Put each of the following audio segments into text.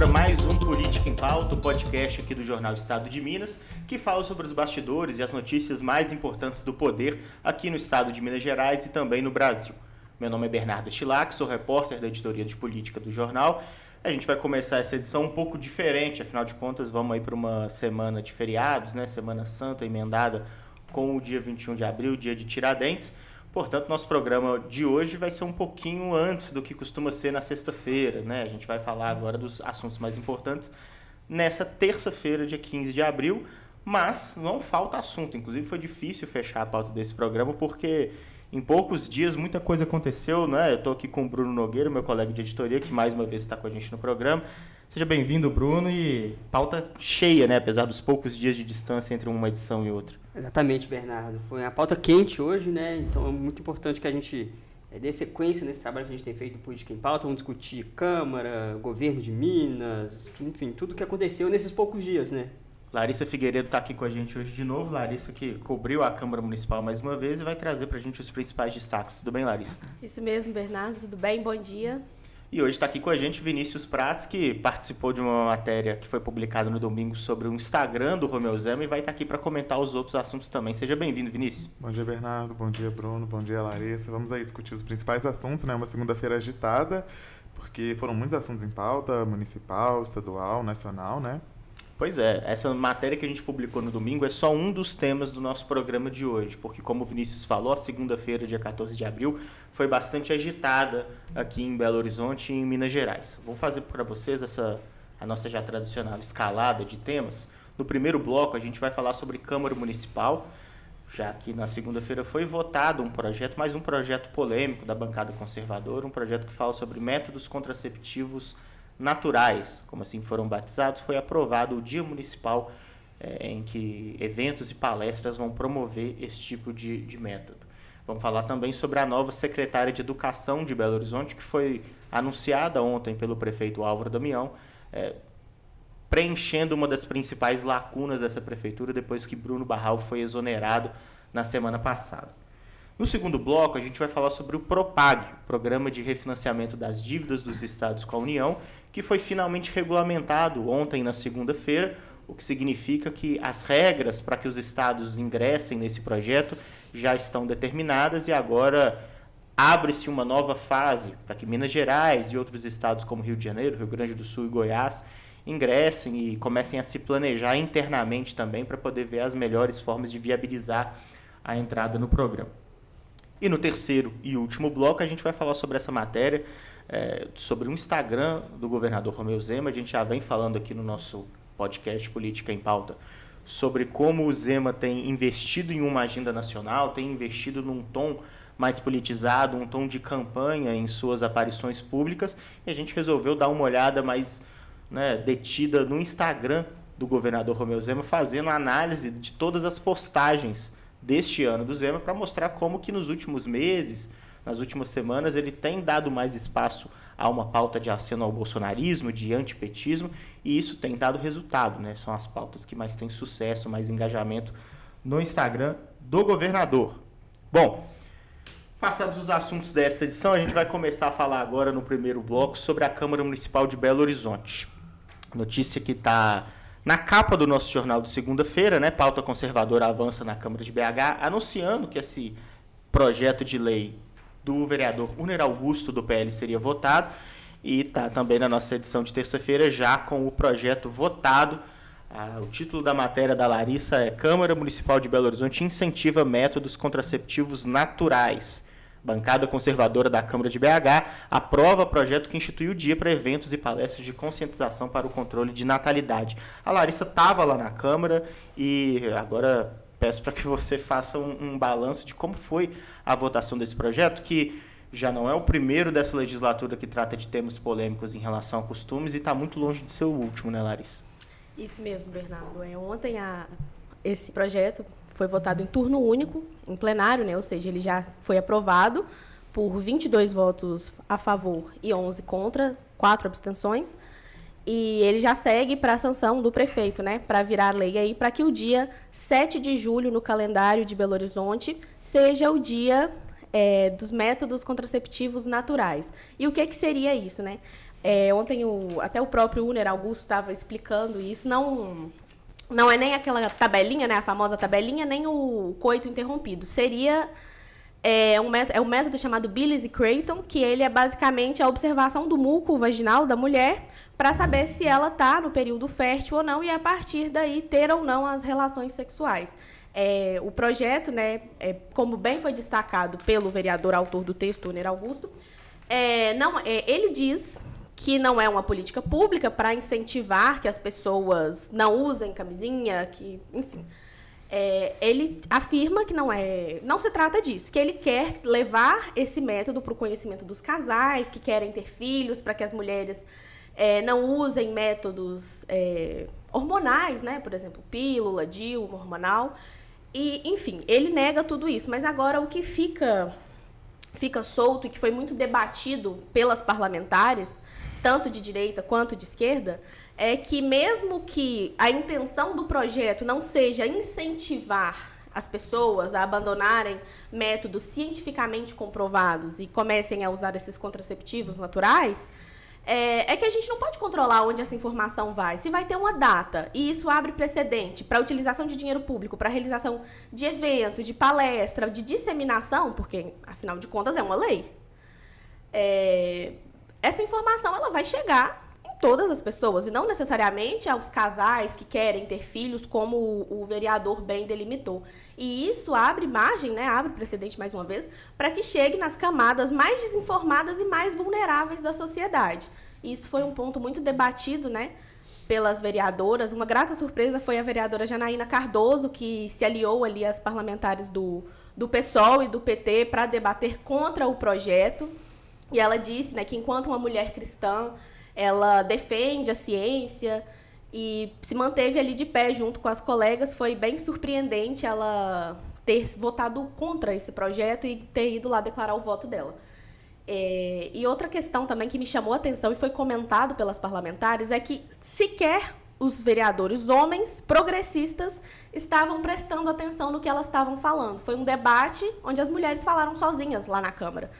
agora mais um Política em Pauta, o podcast aqui do jornal Estado de Minas, que fala sobre os bastidores e as notícias mais importantes do poder aqui no estado de Minas Gerais e também no Brasil. Meu nome é Bernardo Stilac, sou repórter da editoria de política do jornal. A gente vai começar essa edição um pouco diferente, afinal de contas vamos aí para uma semana de feriados, né? Semana Santa emendada com o dia 21 de abril, dia de Tiradentes. Portanto, nosso programa de hoje vai ser um pouquinho antes do que costuma ser na sexta-feira, né? A gente vai falar agora dos assuntos mais importantes nessa terça-feira, dia 15 de abril, mas não falta assunto. Inclusive, foi difícil fechar a pauta desse programa porque em poucos dias muita coisa aconteceu, né? Eu estou aqui com o Bruno Nogueira, meu colega de editoria, que mais uma vez está com a gente no programa. Seja bem-vindo, Bruno, e pauta cheia, né? Apesar dos poucos dias de distância entre uma edição e outra. Exatamente, Bernardo. Foi uma pauta quente hoje, né? Então é muito importante que a gente dê sequência nesse trabalho que a gente tem feito do Política em Pauta. Vamos discutir Câmara, governo de Minas, enfim, tudo o que aconteceu nesses poucos dias, né? Larissa Figueiredo está aqui com a gente hoje de novo. Larissa que cobriu a Câmara Municipal mais uma vez e vai trazer para a gente os principais destaques. Tudo bem, Larissa? Isso mesmo, Bernardo. Tudo bem? Bom dia. E hoje está aqui com a gente Vinícius Prats, que participou de uma matéria que foi publicada no domingo sobre o Instagram do Romeu Zema e vai estar aqui para comentar os outros assuntos também. Seja bem-vindo, Vinícius. Bom dia, Bernardo. Bom dia, Bruno. Bom dia, Larissa. Vamos aí discutir os principais assuntos, né? Uma segunda-feira agitada, porque foram muitos assuntos em pauta, municipal, estadual, nacional, né? Pois é, essa matéria que a gente publicou no domingo é só um dos temas do nosso programa de hoje, porque como o Vinícius falou, a segunda-feira, dia 14 de abril, foi bastante agitada aqui em Belo Horizonte e em Minas Gerais. Vou fazer para vocês a nossa já tradicional escalada de temas. No primeiro bloco, a gente vai falar sobre Câmara Municipal, já que na segunda-feira foi votado um projeto, mais um projeto polêmico da bancada conservadora, um projeto que fala sobre métodos contraceptivos naturais, como assim foram batizados. Foi aprovado o Dia Municipal em que eventos e palestras vão promover esse tipo de método. Vamos falar também sobre a nova secretária de Educação de Belo Horizonte, que foi anunciada ontem pelo prefeito Álvaro Damião, preenchendo uma das principais lacunas dessa prefeitura depois que Bruno Barral foi exonerado na semana passada. No segundo bloco, a gente vai falar sobre o PROPAG, Programa de Refinanciamento das Dívidas dos Estados com a União, que foi finalmente regulamentado ontem, na segunda-feira, o que significa que as regras para que os estados ingressem nesse projeto já estão determinadas e agora abre-se uma nova fase para que Minas Gerais e outros estados como Rio de Janeiro, Rio Grande do Sul e Goiás ingressem e comecem a se planejar internamente também para poder ver as melhores formas de viabilizar a entrada no programa. E no terceiro e último bloco, a gente vai falar sobre essa matéria, sobre o Instagram do governador Romeu Zema. A gente já vem falando aqui no nosso podcast Política em Pauta sobre como o Zema tem investido em uma agenda nacional, tem investido num tom mais politizado, um tom de campanha em suas aparições públicas. E a gente resolveu dar uma olhada mais detida no Instagram do governador Romeu Zema, fazendo análise de todas as postagens deste ano do Zema, para mostrar como que nos últimos meses, nas últimas semanas, ele tem dado mais espaço a uma pauta de aceno ao bolsonarismo, de antipetismo, e isso tem dado resultado, né? São as pautas que mais têm sucesso, mais engajamento no Instagram do governador. Bom, passados os assuntos desta edição, a gente vai começar a falar agora no primeiro bloco sobre a Câmara Municipal de Belo Horizonte. Notícia que está na capa do nosso jornal de segunda-feira, né? Pauta conservadora avança na Câmara de BH, anunciando que esse projeto de lei do vereador Uner Augusto do PL seria votado, e está também na nossa edição de terça-feira já com o projeto votado. O título da matéria da Larissa é Câmara Municipal de Belo Horizonte incentiva métodos contraceptivos naturais. Bancada conservadora da Câmara de BH aprova projeto que institui o dia para eventos e palestras de conscientização para o controle de natalidade. A Larissa estava lá na Câmara e agora peço para que você faça um balanço de como foi a votação desse projeto, que já não é o primeiro dessa legislatura que trata de temas polêmicos em relação a costumes e está muito longe de ser o último, né, Larissa? Isso mesmo, Bernardo. Ontem esse projeto foi votado em turno único, em plenário, né? Ou seja, ele já foi aprovado por 22 votos a favor e 11 contra, 4 abstenções. E ele já segue para a sanção do prefeito, né? Para virar lei aí, para que o dia 7 de julho, no calendário de Belo Horizonte, seja o dia dos métodos contraceptivos naturais. E o que seria isso, né? Ontem até o próprio Uner Augusto estava explicando isso, não é nem aquela tabelinha, né, a famosa tabelinha, nem o coito interrompido. Seria um método chamado Billis e Creighton, que ele é basicamente a observação do muco vaginal da mulher para saber se ela está no período fértil ou não e, a partir daí, ter ou não as relações sexuais. O projeto, né, como bem foi destacado pelo vereador autor do texto, Uner Augusto, ele diz que não é uma política pública para incentivar que as pessoas não usem camisinha, enfim. Ele afirma que não se trata disso, que ele quer levar esse método para o conhecimento dos casais que querem ter filhos, para que as mulheres não usem métodos hormonais, né? Por exemplo, pílula, DIU, hormonal. E, enfim, ele nega tudo isso. Mas agora o que fica solto e que foi muito debatido pelas parlamentares, tanto de direita quanto de esquerda, é que mesmo que a intenção do projeto não seja incentivar as pessoas a abandonarem métodos cientificamente comprovados e comecem a usar esses contraceptivos naturais, é que a gente não pode controlar onde essa informação vai. Se vai ter uma data, e isso abre precedente para a utilização de dinheiro público, para a realização de evento, de palestra, de disseminação, porque, afinal de contas, é uma lei, essa informação ela vai chegar em todas as pessoas, e não necessariamente aos casais que querem ter filhos, como o vereador bem delimitou. E isso abre margem, né, abre precedente, mais uma vez, para que chegue nas camadas mais desinformadas e mais vulneráveis da sociedade. Isso foi um ponto muito debatido, né, pelas vereadoras. Uma grata surpresa foi a vereadora Janaína Cardoso, que se aliou ali às parlamentares do PSOL e do PT para debater contra o projeto. E ela disse, né, que enquanto uma mulher cristã, ela defende a ciência e se manteve ali de pé junto com as colegas. Foi bem surpreendente ela ter votado contra esse projeto e ter ido lá declarar o voto dela. E outra questão também que me chamou a atenção e foi comentado pelas parlamentares é que sequer os vereadores homens progressistas estavam prestando atenção no que elas estavam falando. Foi um debate onde as mulheres falaram sozinhas lá na Câmara.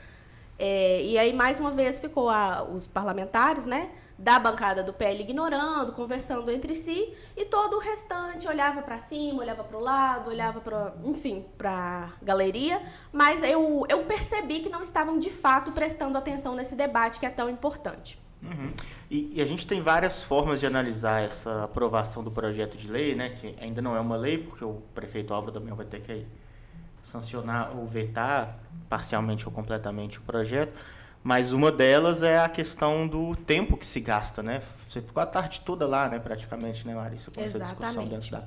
E aí, mais uma vez, ficou os parlamentares, né, da bancada do PL ignorando, conversando entre si, e todo o restante olhava para cima, olhava para o lado, olhava para a galeria, mas eu percebi que não estavam, de fato, prestando atenção nesse debate que é tão importante. Uhum. E a gente tem várias formas de analisar essa aprovação do projeto de lei, né, que ainda não é uma lei, porque o prefeito Álvaro também vai ter que sancionar ou vetar parcialmente ou completamente o projeto, mas uma delas é a questão do tempo que se gasta, né? Você ficou a tarde toda lá, né, praticamente, né, Larissa, com essa discussão dentro da...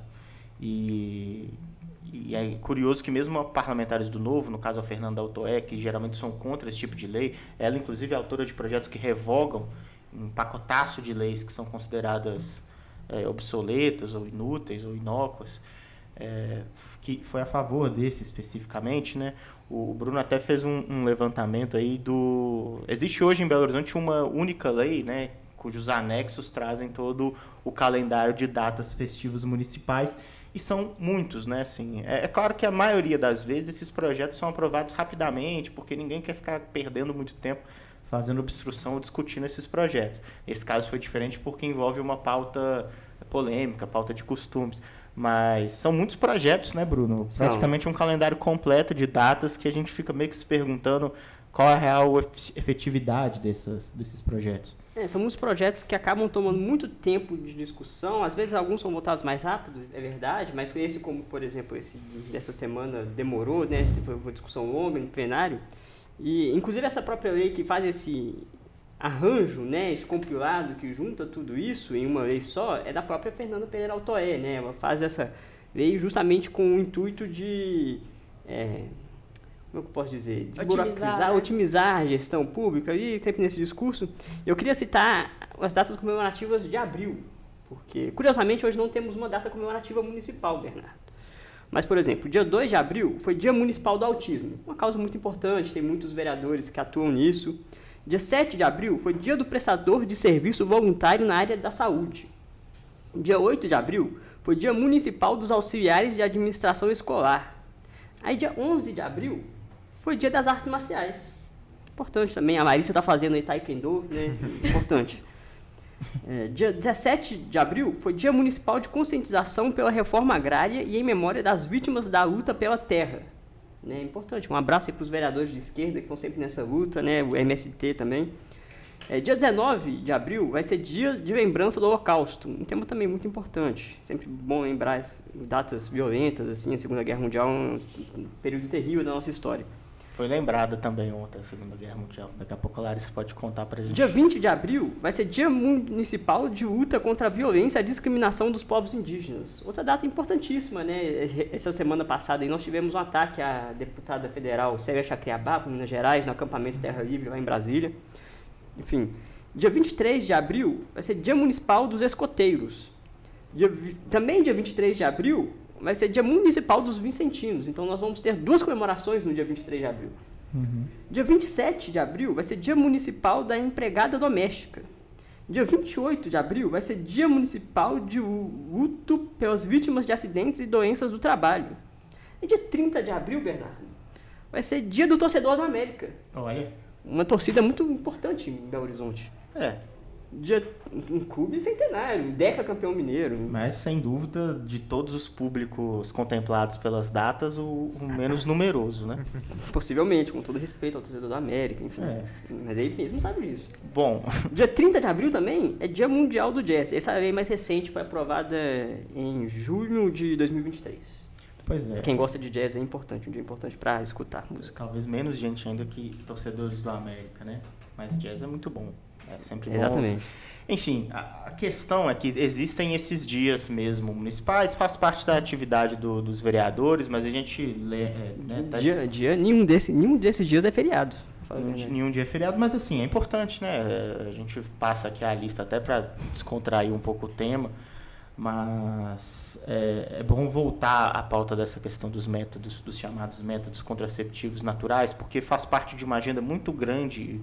E é curioso que mesmo parlamentares do Novo, no caso a Fernanda Altoé, que geralmente são contra esse tipo de lei, ela inclusive é autora de projetos que revogam um pacotaço de leis que são consideradas obsoletas ou inúteis ou inócuas, que foi a favor desse especificamente, né? O Bruno até fez um levantamento aí existe hoje em Belo Horizonte uma única lei, né, cujos anexos trazem todo o calendário de datas festivas municipais, e são muitos, né? Assim, é claro que a maioria das vezes esses projetos são aprovados rapidamente, porque ninguém quer ficar perdendo muito tempo fazendo obstrução ou discutindo esses projetos. Esse caso foi diferente porque envolve uma pauta polêmica, pauta de costumes. Mas são muitos projetos, né, Bruno? Praticamente um calendário completo de datas que a gente fica meio que se perguntando qual é a real efetividade desses projetos. São muitos projetos que acabam tomando muito tempo de discussão. Às vezes alguns são votados mais rápido, é verdade, mas esse, como por exemplo, esse dessa semana demorou, né? Foi uma discussão longa no plenário. E inclusive essa própria lei que faz esse arranjo, né, esse compilado que junta tudo isso em uma lei só, é da própria Fernanda Pereira Altoé, né? Ela faz essa lei justamente com o intuito de, como eu posso dizer, desburocratizar, otimizar a gestão pública, e sempre nesse discurso. Eu queria citar as datas comemorativas de abril, porque, curiosamente, hoje não temos uma data comemorativa municipal, Bernardo. Mas, por exemplo, dia 2 de abril foi Dia Municipal do Autismo, uma causa muito importante, tem muitos vereadores que atuam nisso. Dia 7 de abril foi Dia do Prestador de Serviço Voluntário na área da saúde. Dia 8 de abril foi Dia Municipal dos Auxiliares de Administração Escolar. Aí, dia 11 de abril, foi Dia das Artes Marciais. Importante também. A Larissa está fazendo aí taekwondo, né? Importante. Dia 17 de abril foi Dia Municipal de Conscientização pela Reforma Agrária e em memória das vítimas da luta pela terra. Né? Importante. Um abraço aí para os vereadores de esquerda que estão sempre nessa luta, né? O MST também. Dia 19 de abril vai ser Dia de Lembrança do Holocausto, um tema também muito importante. Sempre bom lembrar as datas violentas, assim, a Segunda Guerra Mundial, um período terrível da nossa história. Foi lembrada também ontem a Segunda Guerra Mundial. Daqui a pouco a Larissa pode contar pra gente. Dia 20 de abril vai ser Dia Municipal de Luta contra a Violência e a Discriminação dos Povos Indígenas. Outra data importantíssima, né? Essa semana passada aí nós tivemos um ataque à deputada federal Célia Chacriabá, por Minas Gerais, no acampamento Terra Livre, lá em Brasília. Enfim, dia 23 de abril vai ser Dia Municipal dos Escoteiros. Também dia 23 de abril vai ser Dia Municipal dos Vicentinos. Então nós vamos ter 2 comemorações no dia 23 de abril. Dia 27 de abril vai ser Dia Municipal da Empregada Doméstica. Dia 28 de abril vai ser Dia Municipal de Luto pelas Vítimas de Acidentes e Doenças do Trabalho. E dia 30 de abril, Bernardo, vai ser Dia do Torcedor da América. Olha. Uma torcida muito importante em Belo Horizonte. Um clube centenário, Deca campeão mineiro. Mas, sem dúvida, de todos os públicos contemplados pelas datas, o menos numeroso, né? Possivelmente, com todo respeito ao torcedor da América, enfim. Mas ele mesmo sabe disso. Bom. Dia 30 de abril também é Dia Mundial do Jazz. Essa lei mais recente foi aprovada em junho de 2023. Pois é. Quem gosta de jazz é importante, um dia importante para escutar música. Talvez menos gente ainda que torcedores do América, né? Mas jazz é muito bom. É sempre bom. Exatamente. Enfim, a questão é que existem esses dias mesmo municipais, faz parte da atividade dos vereadores, mas a gente lê... Nenhum desses dias é feriado. Nenhum dia é feriado, mas assim, é importante, né? A gente passa aqui a lista até para descontrair um pouco o tema, mas é bom voltar à pauta dessa questão dos métodos, dos chamados métodos contraceptivos naturais, porque faz parte de uma agenda muito grande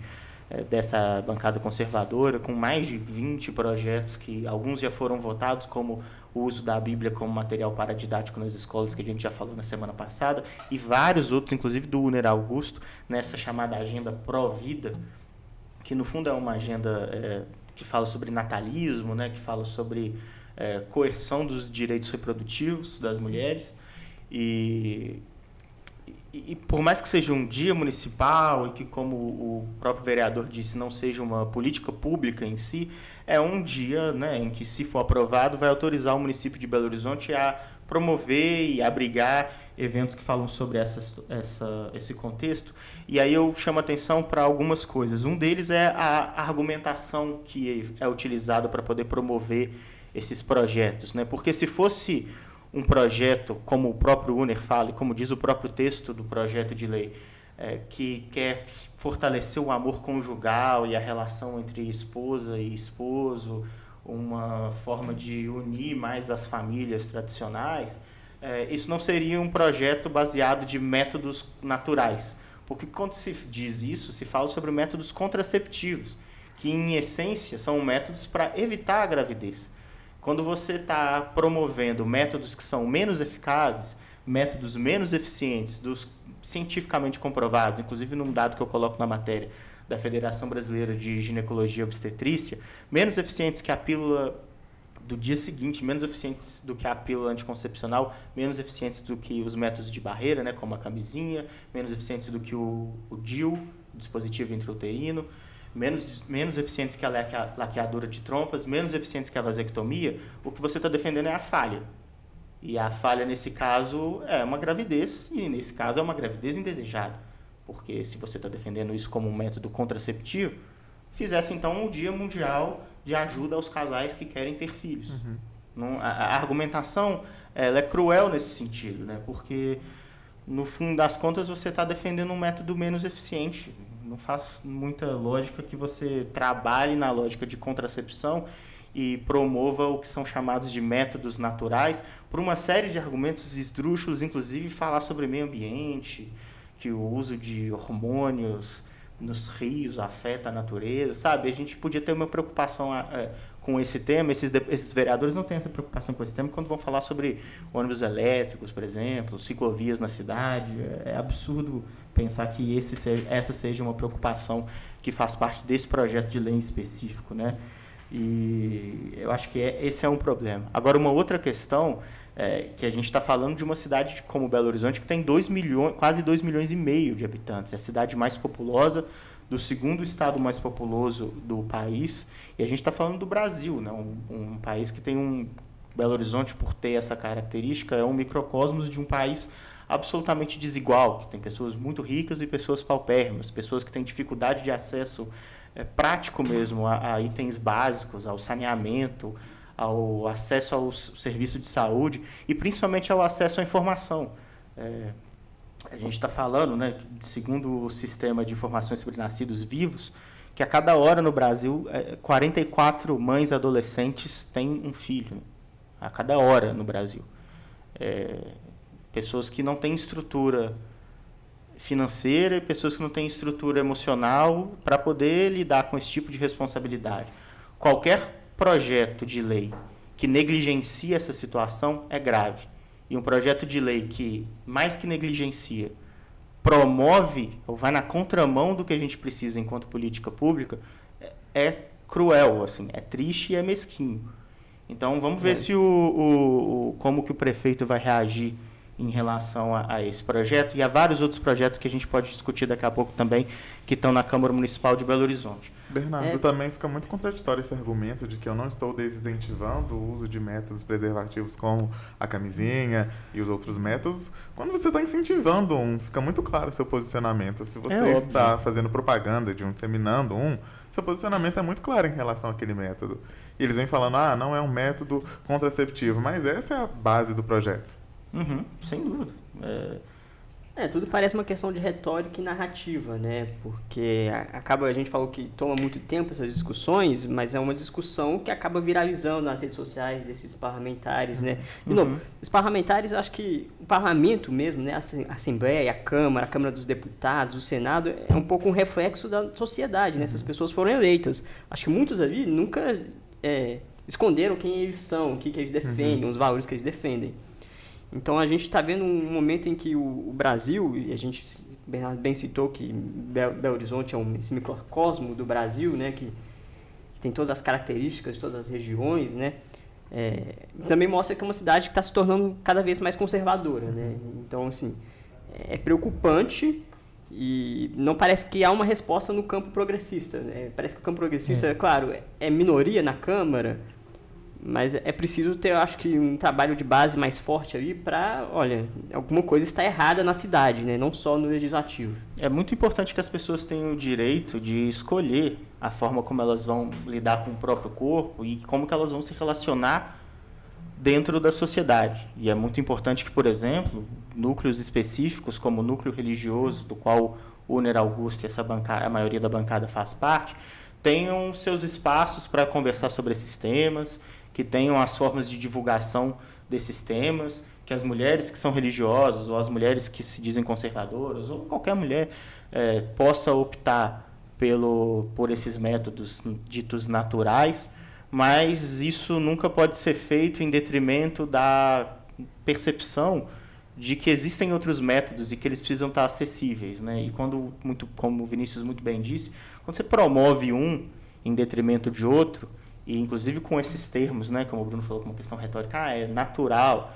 dessa bancada conservadora, com mais de 20 projetos que alguns já foram votados, como o uso da Bíblia como material paradidático nas escolas, que a gente já falou na semana passada, e vários outros, inclusive do Uner Augusto, nessa chamada agenda pró-vida, que no fundo é uma agenda que fala sobre natalismo, né, que fala sobre coerção dos direitos reprodutivos das mulheres, e por mais que seja um dia municipal e que, como o próprio vereador disse, não seja uma política pública em si, é um dia, né, em que, se for aprovado, vai autorizar o município de Belo Horizonte a promover e abrigar eventos que falam sobre esse contexto. E aí eu chamo a atenção para algumas coisas. Um deles é a argumentação que é utilizada para poder promover esses projetos, né? Porque se fosse um projeto, como o próprio Uner fala, e como diz o próprio texto do projeto de lei, que quer fortalecer o amor conjugal e a relação entre esposa e esposo, uma forma de unir mais as famílias tradicionais, isso não seria um projeto baseado de métodos naturais. Porque quando se diz isso, se fala sobre métodos contraceptivos, que em essência são métodos para evitar a gravidez. Quando você está promovendo métodos que são menos eficazes, métodos menos eficientes, dos cientificamente comprovados, inclusive num dado que eu coloco na matéria da Federação Brasileira de Ginecologia e Obstetrícia, menos eficientes que a pílula do dia seguinte, menos eficientes do que a pílula anticoncepcional, menos eficientes do que os métodos de barreira, né, como a camisinha, menos eficientes do que o DIU, o dispositivo intrauterino, menos eficientes que a laqueadura de trompas, menos eficientes que a vasectomia. O que você está defendendo é a falha. E a falha, nesse caso, é uma gravidez, e nesse caso é uma gravidez indesejada. Porque se você está defendendo isso como um método contraceptivo, fizesse então um Dia Mundial de ajuda aos casais que querem ter filhos. A argumentação ela é cruel nesse sentido, né? Porque, no fim das contas, você está defendendo um método menos eficiente. Não faz muita lógica que você trabalhe na lógica de contracepção e promova o que são chamados de métodos naturais por uma série de argumentos esdrúxulos, inclusive falar sobre meio ambiente, que o uso de hormônios nos rios afeta a natureza, sabe? A gente podia ter uma preocupação com esse tema, esses vereadores não têm essa preocupação com esse tema quando vão falar sobre ônibus elétricos, por exemplo, ciclovias na cidade. É absurdo pensar que essa seja uma preocupação que faz parte desse projeto de lei em específico, né? E eu acho que esse é um problema. Agora, uma outra questão que a gente está falando de uma cidade como Belo Horizonte que tem quase 2,5 milhões de habitantes. É a cidade mais populosa, do segundo estado mais populoso do país. E a gente está falando do Brasil, né? Um país que tem Belo Horizonte, por ter essa característica, é um microcosmos de um país absolutamente desigual, que tem pessoas muito ricas e pessoas paupérrimas, pessoas que têm dificuldade de acesso prático mesmo a itens básicos, ao saneamento, ao acesso ao serviço de saúde e principalmente ao acesso à informação. A gente está falando, né, que, segundo o Sistema de Informações sobre Nascidos Vivos, que a cada hora no Brasil, 44 mães adolescentes têm um filho. A cada hora no Brasil. Pessoas que não têm estrutura financeira e pessoas que não têm estrutura emocional para poder lidar com esse tipo de responsabilidade. Qualquer projeto de lei que negligencia essa situação é grave. E um projeto de lei que, mais que negligencia, promove ou vai na contramão do que a gente precisa enquanto política pública, é cruel, assim, é triste e é mesquinho. Então, vamos ver se como que o prefeito vai reagir em relação a esse projeto e a vários outros projetos que a gente pode discutir daqui a pouco também, que estão na Câmara Municipal de Belo Horizonte. Bernardo, também fica muito contraditório esse argumento de que eu não estou desincentivando o uso de métodos preservativos como a camisinha e os outros métodos, quando você está incentivando fica muito claro o seu posicionamento. Se você está fazendo propaganda disseminando seu posicionamento é muito claro em relação àquele método. E eles vêm falando, não é um método contraceptivo, mas essa é a base do projeto. Sem dúvida. Tudo parece uma questão de retórica e narrativa, né? Porque a gente falou que toma muito tempo essas discussões, mas é uma discussão que acaba viralizando nas redes sociais desses parlamentares, né? De novo, os parlamentares, acho que o parlamento mesmo, né? A Assembleia, a Câmara dos Deputados, o Senado, é um pouco um reflexo da sociedade, né? Essas pessoas foram eleitas. Acho que muitos ali nunca esconderam quem eles são, o que eles defendem, os valores que eles defendem. Então, a gente está vendo um momento em que o Brasil, e o Bernardo bem citou que Belo Horizonte é esse microcosmo do Brasil, né, que tem todas as características de todas as regiões, né, também mostra que é uma cidade que está se tornando cada vez mais conservadora, né. Então, assim, é preocupante e não parece que há uma resposta no campo progressista, né. Parece que o campo progressista, claro, é minoria na Câmara, mas é preciso ter, eu acho que, um trabalho de base mais forte ali para, alguma coisa está errada na cidade, né? Não só no legislativo. É muito importante que as pessoas tenham o direito de escolher a forma como elas vão lidar com o próprio corpo e como que elas vão se relacionar dentro da sociedade. E é muito importante que, por exemplo, núcleos específicos, como o núcleo religioso, do qual o Uner Augusto e a maioria da bancada faz parte, tenham seus espaços para conversar sobre esses temas, que tenham as formas de divulgação desses temas, que as mulheres que são religiosas, ou as mulheres que se dizem conservadoras, ou qualquer mulher possa optar por esses métodos ditos naturais, mas isso nunca pode ser feito em detrimento da percepção de que existem outros métodos e que eles precisam estar acessíveis, né? E como o Vinícius muito bem disse, quando você promove um em detrimento de outro, e inclusive com esses termos, né, como o Bruno falou, como uma questão retórica, é natural,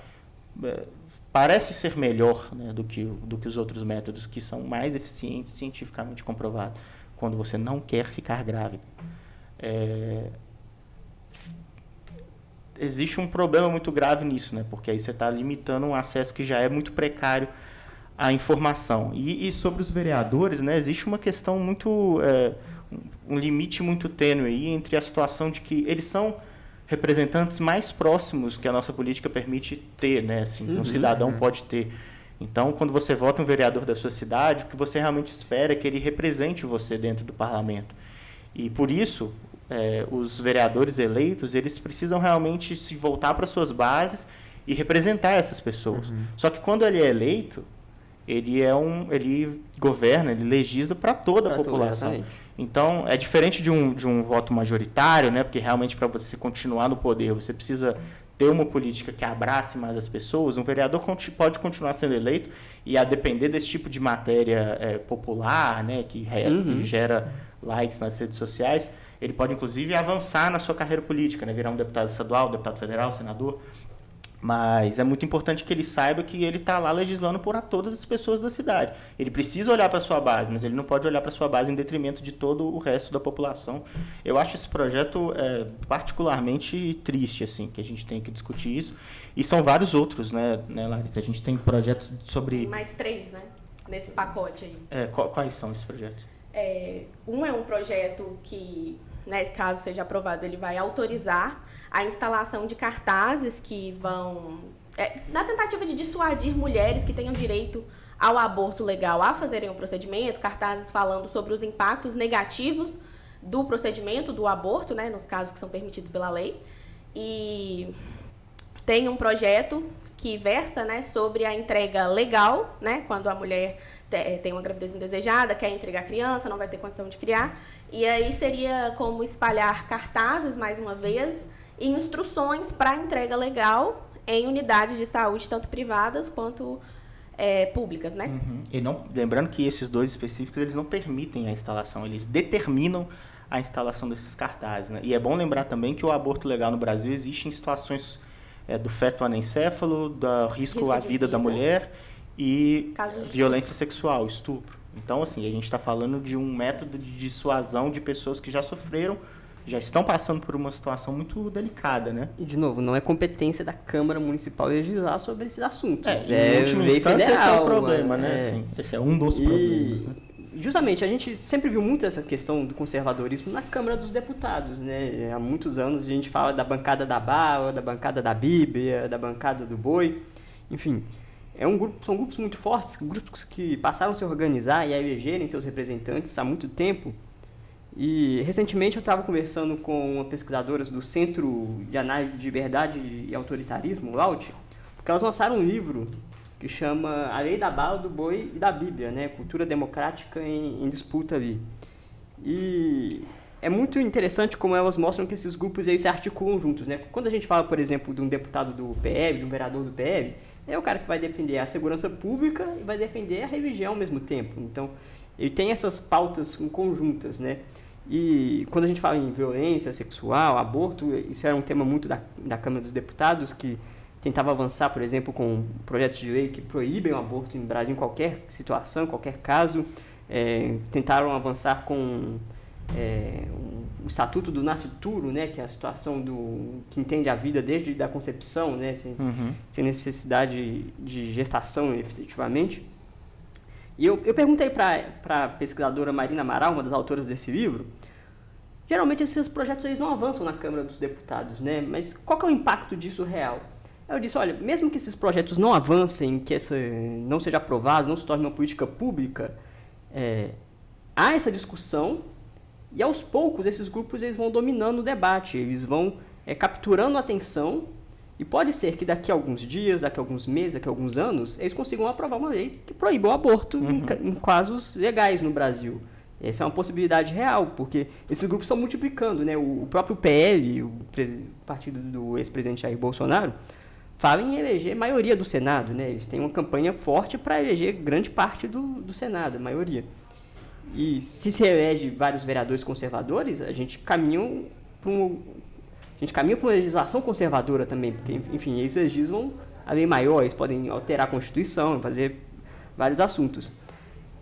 parece ser melhor, né, do que os outros métodos que são mais eficientes, cientificamente comprovados, quando você não quer ficar grávida. Existe um problema muito grave nisso, né, porque aí você está limitando um acesso que já é muito precário à informação. E sobre os vereadores, né, existe uma questão muito... um limite muito tênue aí entre a situação de que eles são representantes mais próximos que a nossa política permite ter, né? Assim, um cidadão pode ter. Então, quando você vota um vereador da sua cidade, o que você realmente espera é que ele represente você dentro do parlamento. E, por isso, os vereadores eleitos, eles precisam realmente se voltar para suas bases e representar essas pessoas. Só que, quando ele é eleito, ele governa, ele legisla para toda a população. Exatamente. Então, é diferente de um voto majoritário, né? Porque realmente para você continuar no poder, você precisa ter uma política que abrace mais as pessoas. Um vereador pode continuar sendo eleito e, a depender desse tipo de matéria popular, né? Que gera likes nas redes sociais, ele pode, inclusive, avançar na sua carreira política, né? Virar um deputado estadual, deputado federal, senador. Mas é muito importante que ele saiba que ele está lá legislando por todas as pessoas da cidade. Ele precisa olhar para a sua base, mas ele não pode olhar para a sua base em detrimento de todo o resto da população. Eu acho esse projeto particularmente triste, assim, que a gente tem que discutir isso. E são vários outros, né, Larissa? A gente tem projetos sobre... Mais 3, né? Nesse pacote aí. Quais são esses projetos? Um é um projeto que, né, caso seja aprovado, ele vai autorizar a instalação de cartazes que vão, na tentativa de dissuadir mulheres que tenham direito ao aborto legal a fazerem o procedimento, cartazes falando sobre os impactos negativos do procedimento, do aborto, né, nos casos que são permitidos pela lei. E tem um projeto que versa, né, sobre a entrega legal, né, quando a mulher tem uma gravidez indesejada, quer entregar a criança, não vai ter condição de criar. E aí seria como espalhar cartazes, mais uma vez, e instruções para entrega legal em unidades de saúde, tanto privadas quanto públicas, né? E lembrando que esses dois específicos, eles não permitem a instalação, eles determinam a instalação desses cartazes, né? E é bom lembrar também que o aborto legal no Brasil existe em situações do feto anencéfalo, do risco à vida da mulher e violência sexual, estupro. Então, assim, a gente está falando de um método de dissuasão de pessoas que já sofreram, já estão passando por uma situação muito delicada, né? E, de novo, não é competência da Câmara Municipal legislar sobre esses assuntos. Em última instância, esse é o problema, né? Assim, esse é um dos problemas, né? Justamente, a gente sempre viu muito essa questão do conservadorismo na Câmara dos Deputados, né? Há muitos anos a gente fala da bancada da bala, da bancada da Bíblia, da bancada do boi, enfim... São grupos muito fortes, grupos que passaram a se organizar e a elegerem seus representantes há muito tempo. E recentemente eu estava conversando com uma pesquisadora do Centro de Análise de Liberdade e Autoritarismo, o LAUT, porque elas lançaram um livro que chama A Lei da Bala, do Boi e da Bíblia, né? Cultura democrática em disputa ali. E é muito interessante como elas mostram que esses grupos aí se articulam juntos, né? Quando a gente fala, por exemplo, de um deputado do PL, de um vereador do PL, é o cara que vai defender a segurança pública e vai defender a religião ao mesmo tempo. Então, ele tem essas pautas conjuntas, né? E quando a gente fala em violência sexual, aborto, isso era um tema muito da Câmara dos Deputados, que tentava avançar, por exemplo, com projetos de lei que proíbem o aborto no Brasil em qualquer situação, qualquer caso. Tentaram avançar com o Estatuto do Nascituro, né, que é a situação que entende a vida desde a concepção, né, sem necessidade de gestação efetivamente. E eu perguntei para a pesquisadora Marina Amaral, uma das autoras desse livro, geralmente esses projetos eles não avançam na Câmara dos Deputados, né, mas qual que é o impacto disso real? Eu disse, olha, mesmo que esses projetos não avancem, que não seja aprovado, não se torne uma política pública, há essa discussão. E aos poucos esses grupos eles vão dominando o debate, eles vão capturando a atenção e pode ser que daqui a alguns dias, daqui a alguns meses, daqui a alguns anos, eles consigam aprovar uma lei que proíba o aborto em casos legais no Brasil. Essa é uma possibilidade real, porque esses grupos estão multiplicando, né? O próprio PL, o partido do ex-presidente Jair Bolsonaro, fala em eleger maioria do Senado, né? Eles têm uma campanha forte para eleger grande parte do Senado, a maioria. E se elege vários vereadores conservadores, a gente caminha para uma legislação conservadora também, porque, enfim, eles legislam a lei maior, eles podem alterar a Constituição, fazer vários assuntos.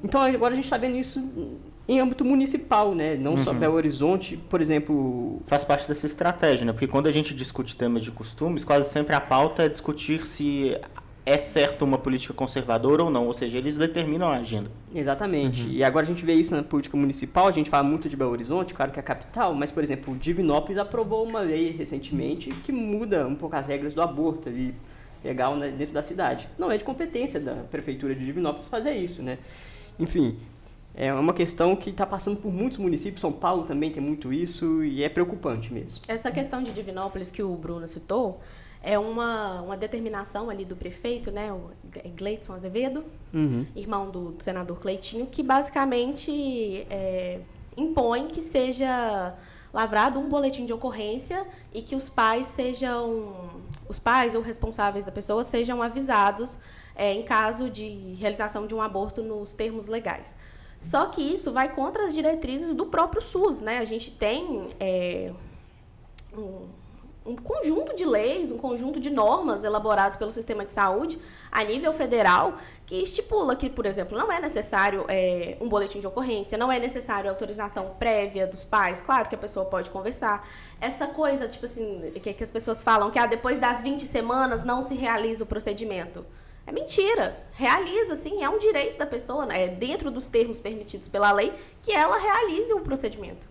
Então, agora a gente está vendo isso em âmbito municipal, né? Não só Belo Horizonte, por exemplo... Faz parte dessa estratégia, né? Porque quando a gente discute temas de costumes, quase sempre a pauta é discutir se é certo uma política conservadora ou não, ou seja, eles determinam a agenda. Exatamente. E agora a gente vê isso na política municipal, a gente fala muito de Belo Horizonte, claro que é a capital, mas, por exemplo, Divinópolis aprovou uma lei recentemente que muda um pouco as regras do aborto ali, legal, né, dentro da cidade. Não é de competência da prefeitura de Divinópolis fazer isso, né? Enfim, é uma questão que está passando por muitos municípios, São Paulo também tem muito isso, e é preocupante mesmo. Essa questão de Divinópolis que o Bruno citou, é uma determinação ali do prefeito, né, o Gleidson Azevedo, irmão do senador Cleitinho, que basicamente impõe que seja lavrado um boletim de ocorrência e que os pais ou responsáveis da pessoa sejam avisados em caso de realização de um aborto nos termos legais. Só que isso vai contra as diretrizes do próprio SUS, né? A gente tem um conjunto de leis, um conjunto de normas elaboradas pelo sistema de saúde a nível federal que estipula que, por exemplo, não é necessário um boletim de ocorrência, não é necessário autorização prévia dos pais. Claro que a pessoa pode conversar. Essa coisa, tipo assim, que as pessoas falam que depois das 20 semanas não se realiza o procedimento. É mentira. Realiza, sim, é um direito da pessoa, né? Dentro dos termos permitidos pela lei, que ela realize o procedimento.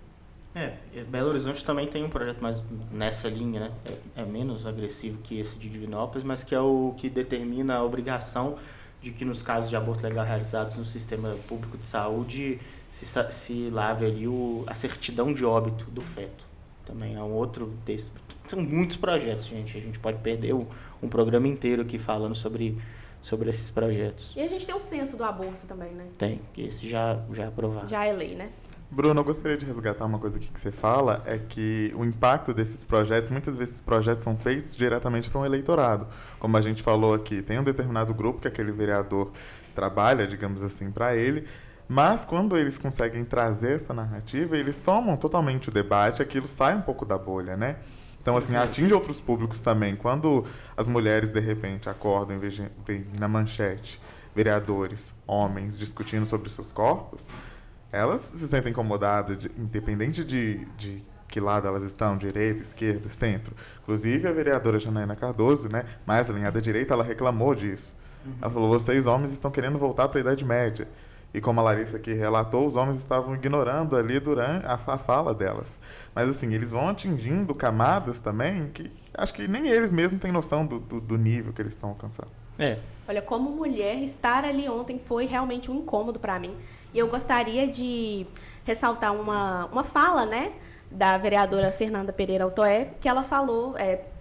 Belo Horizonte também tem um projeto mais nessa linha, né? É menos agressivo que esse de Divinópolis, mas que é o que determina a obrigação de que nos casos de aborto legal realizados no sistema público de saúde se lave ali a certidão de óbito do feto. Também é um outro texto. São muitos projetos, gente. A gente pode perder um programa inteiro aqui falando sobre esses projetos. E a gente tem o censo do aborto também, né? Tem, que esse já é aprovado. Já é lei, né? Bruno, eu gostaria de resgatar uma coisa aqui que você fala, é que o impacto desses projetos, muitas vezes esses projetos são feitos diretamente para um eleitorado. Como a gente falou aqui, tem um determinado grupo que aquele vereador trabalha, digamos assim, para ele, mas quando eles conseguem trazer essa narrativa, eles tomam totalmente o debate, aquilo sai um pouco da bolha, né? Então, assim, atinge outros públicos também. Quando as mulheres, de repente, acordam e veem na manchete vereadores, homens, discutindo sobre seus corpos, elas se sentem incomodadas, independente de que lado elas estão, direita, esquerda, centro. Inclusive, a vereadora Janaína Cardoso, né, mais alinhada à direita, ela reclamou disso. Ela falou, vocês homens estão querendo voltar para a Idade Média. E como a Larissa aqui relatou, os homens estavam ignorando ali durante a fala delas. Mas assim, eles vão atingindo camadas também que acho que nem eles mesmos têm noção do nível que eles estão alcançando. Olha, como mulher, estar ali ontem foi realmente um incômodo para mim. E eu gostaria de ressaltar uma fala, né, da vereadora Fernanda Pereira Altoé, que ela falou,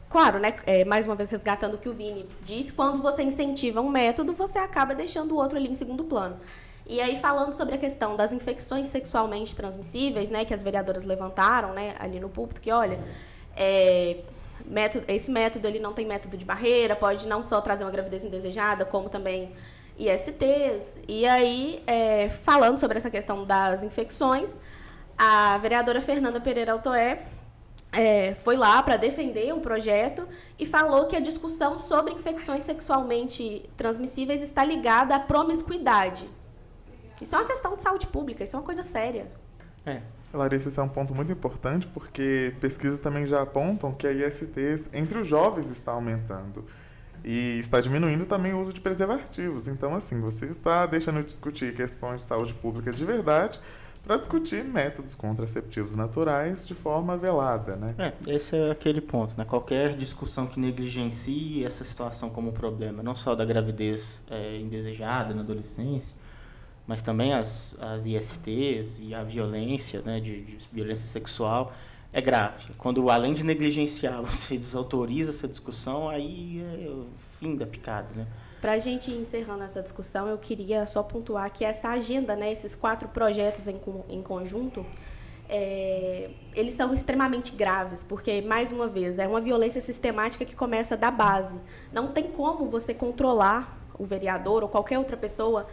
claro, né, mais uma vez resgatando o que o Vini disse, quando você incentiva um método, você acaba deixando o outro ali em segundo plano. E aí, falando sobre a questão das infecções sexualmente transmissíveis, né, que as vereadoras levantaram, né, ali no púlpito, que olha, esse método ele não tem método de barreira, pode não só trazer uma gravidez indesejada, como também ISTs. E aí, falando sobre essa questão das infecções, a vereadora Fernanda Pereira Altoé foi lá para defender o projeto e falou que a discussão sobre infecções sexualmente transmissíveis está ligada à promiscuidade. Isso é uma questão de saúde pública, isso é uma coisa séria. Larissa, esse é um ponto muito importante, porque pesquisas também já apontam que a ISTs entre os jovens está aumentando. E está diminuindo também o uso de preservativos. Então, assim, você está deixando de discutir questões de saúde pública de verdade para discutir métodos contraceptivos naturais de forma velada, né? Esse é aquele ponto, né? Qualquer discussão que negligencie essa situação como um problema, não só da gravidez indesejada na adolescência, mas também as ISTs e a violência, né, de violência sexual, é grave. Quando, além de negligenciar, você desautoriza essa discussão, aí é o fim da picada, né? Para a gente ir encerrando essa discussão, eu queria só pontuar que essa agenda, né, esses 4 projetos em conjunto, eles são extremamente graves, porque, mais uma vez, é uma violência sistemática que começa da base. Não tem como você controlar o vereador ou qualquer outra pessoa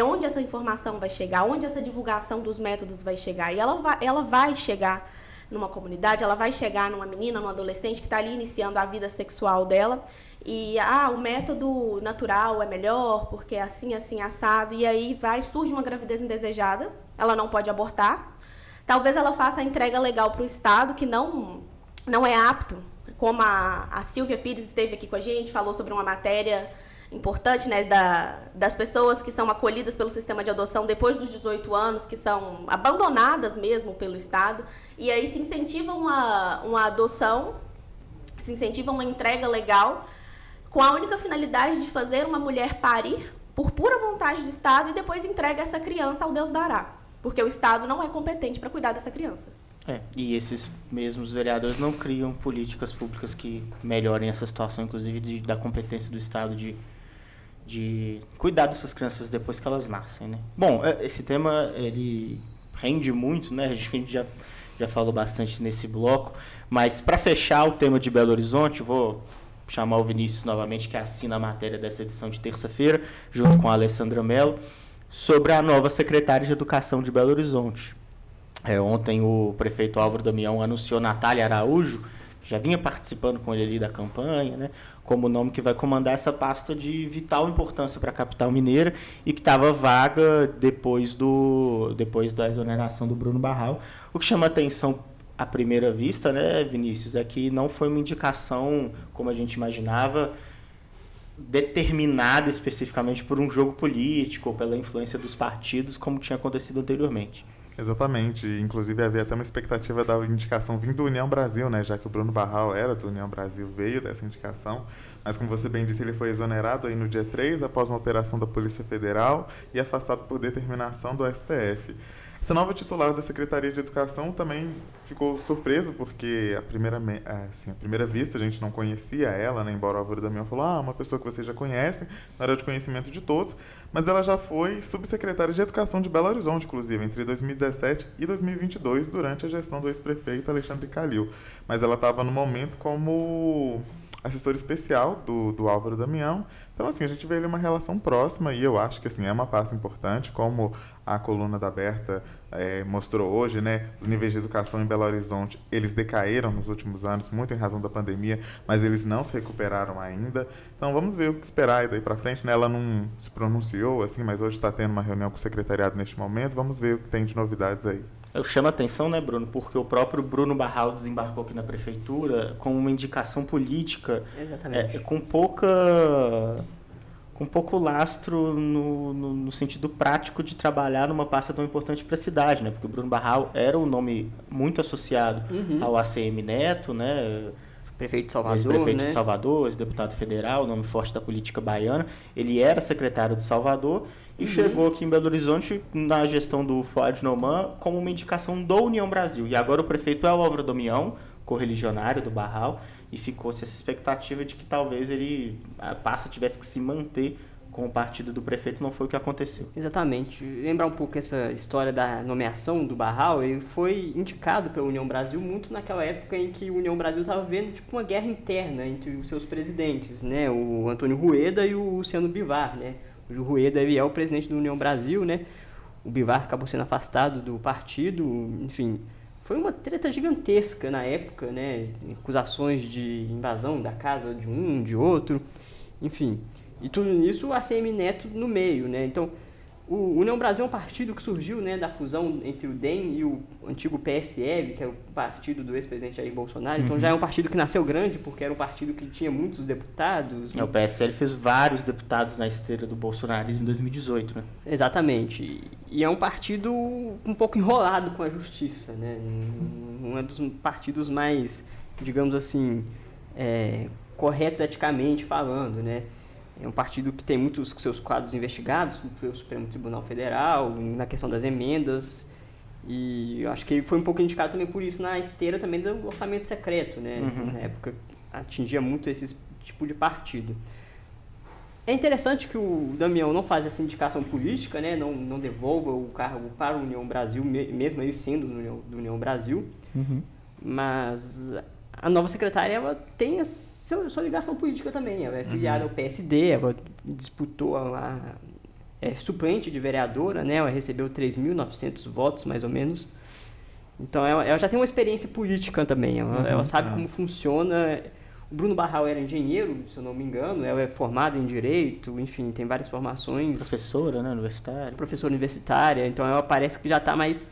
onde essa informação vai chegar, onde essa divulgação dos métodos vai chegar. E ela vai chegar numa comunidade, ela vai chegar numa menina, num adolescente que está ali iniciando a vida sexual dela. E, o método natural é melhor, porque é assim, assim, assado. E aí surge uma gravidez indesejada, ela não pode abortar. Talvez ela faça a entrega legal para o Estado, que não é apto. Como a Silvia Pires esteve aqui com a gente, falou sobre uma matéria importante, né, das pessoas que são acolhidas pelo sistema de adoção depois dos 18 anos, que são abandonadas mesmo pelo Estado, e aí se incentiva uma adoção, se incentiva uma entrega legal, com a única finalidade de fazer uma mulher parir por pura vontade do Estado e depois entrega essa criança ao Deus dará, porque o Estado não é competente para cuidar dessa criança. E esses mesmos vereadores não criam políticas públicas que melhorem essa situação, inclusive da competência do Estado de cuidar dessas crianças depois que elas nascem, né? Bom, esse tema, ele rende muito, né? A gente já falou bastante nesse bloco, mas para fechar o tema de Belo Horizonte, vou chamar o Vinícius novamente, que assina a matéria dessa edição de terça-feira, junto com a Alessandra Mello, sobre a nova secretária de Educação de Belo Horizonte. Ontem o prefeito Álvaro Damião anunciou Natália Araújo, que já vinha participando com ele ali da campanha, né, como nome que vai comandar essa pasta de vital importância para a capital mineira e que estava vaga depois da exoneração do Bruno Barral. O que chama atenção à primeira vista, né, Vinícius, é que não foi uma indicação, como a gente imaginava, determinada especificamente por um jogo político ou pela influência dos partidos, como tinha acontecido anteriormente. Exatamente, inclusive havia até uma expectativa da indicação vindo do União Brasil, né? Já que o Bruno Barral era do União Brasil, veio dessa indicação, mas como você bem disse, ele foi exonerado aí no dia 3, após uma operação da Polícia Federal e afastado por determinação do STF. Essa nova titular da Secretaria de Educação também ficou surpreso, porque à primeira vista a gente não conhecia ela, né? Embora o Álvaro Damião falou, uma pessoa que vocês já conhecem, não era de conhecimento de todos, mas ela já foi subsecretária de Educação de Belo Horizonte, inclusive, entre 2017 e 2022, durante a gestão do ex-prefeito Alexandre Calil. Mas ela estava no momento como assessor especial do Álvaro Damião. Então, assim, a gente vê ali uma relação próxima e eu acho que, assim, é uma pasta importante, como a coluna da Berta mostrou hoje, né? Os níveis de educação em Belo Horizonte, eles decaíram nos últimos anos, muito em razão da pandemia, mas eles não se recuperaram ainda. Então, vamos ver o que esperar daí para frente, né? Ela não se pronunciou, assim, mas hoje está tendo uma reunião com o secretariado neste momento. Vamos ver o que tem de novidades aí. Eu chamo a atenção, né, Bruno, porque o próprio Bruno Barral desembarcou aqui na prefeitura com uma indicação política com pouco lastro no sentido prático de trabalhar numa pasta tão importante para a cidade, né? Porque o Bruno Barral era um nome muito associado ao ACM Neto, né? Prefeito de Salvador, ex-prefeito né? de Salvador, ex-deputado federal, nome forte da política baiana. Ele era secretário de Salvador e chegou aqui em Belo Horizonte na gestão do Fuad Noman como uma indicação do União Brasil. E agora o prefeito é o Álvaro Damião, correligionário do Barral, e ficou-se essa expectativa de que talvez a pasta tivesse que se manter com o partido do prefeito, não foi o que aconteceu. Exatamente. Lembrar um pouco essa história da nomeação do Barral, ele foi indicado pela União Brasil muito naquela época em que a União Brasil estava vendo tipo uma guerra interna entre os seus presidentes, né? O Antônio Rueda e o Luciano Bivar, né? O Rueda ele é o presidente da União Brasil, né? O Bivar acabou sendo afastado do partido, enfim. Foi uma treta gigantesca na época, né? Acusações de invasão da casa de um, de outro, enfim. E tudo isso, o ACM Neto no meio, né? Então, o União Brasil é um partido que surgiu, né, da fusão entre o DEM e o antigo PSL, que é o partido do ex-presidente Jair Bolsonaro. Então, já é um partido que nasceu grande, porque era um partido que tinha muitos deputados. O PSL fez vários deputados na esteira do bolsonarismo em 2018, né? Exatamente. E é um partido um pouco enrolado com a justiça, né? Um é dos partidos mais, digamos assim, corretos eticamente falando, né? É um partido que tem muitos seus quadros investigados pelo Supremo Tribunal Federal, na questão das emendas, e eu acho que ele foi um pouco indicado também por isso na esteira também do orçamento secreto, né? Na época atingia muito esse tipo de partido. É interessante que o Damião não faz essa indicação política, né? Não devolva o cargo para a União Brasil, mesmo ele sendo do União Brasil, mas a nova secretária ela tem sua ligação política também. Ela é filiada ao PSD, ela disputou é suplente de vereadora, né? Ela recebeu 3.900 votos, mais ou menos. Então, ela já tem uma experiência política também. Ela sabe como funciona. O Bruno Barral era engenheiro, se eu não me engano. Ela é formada em Direito, enfim, tem várias formações. Professora, né? Universitária. Professora universitária. Então, ela parece que já está mais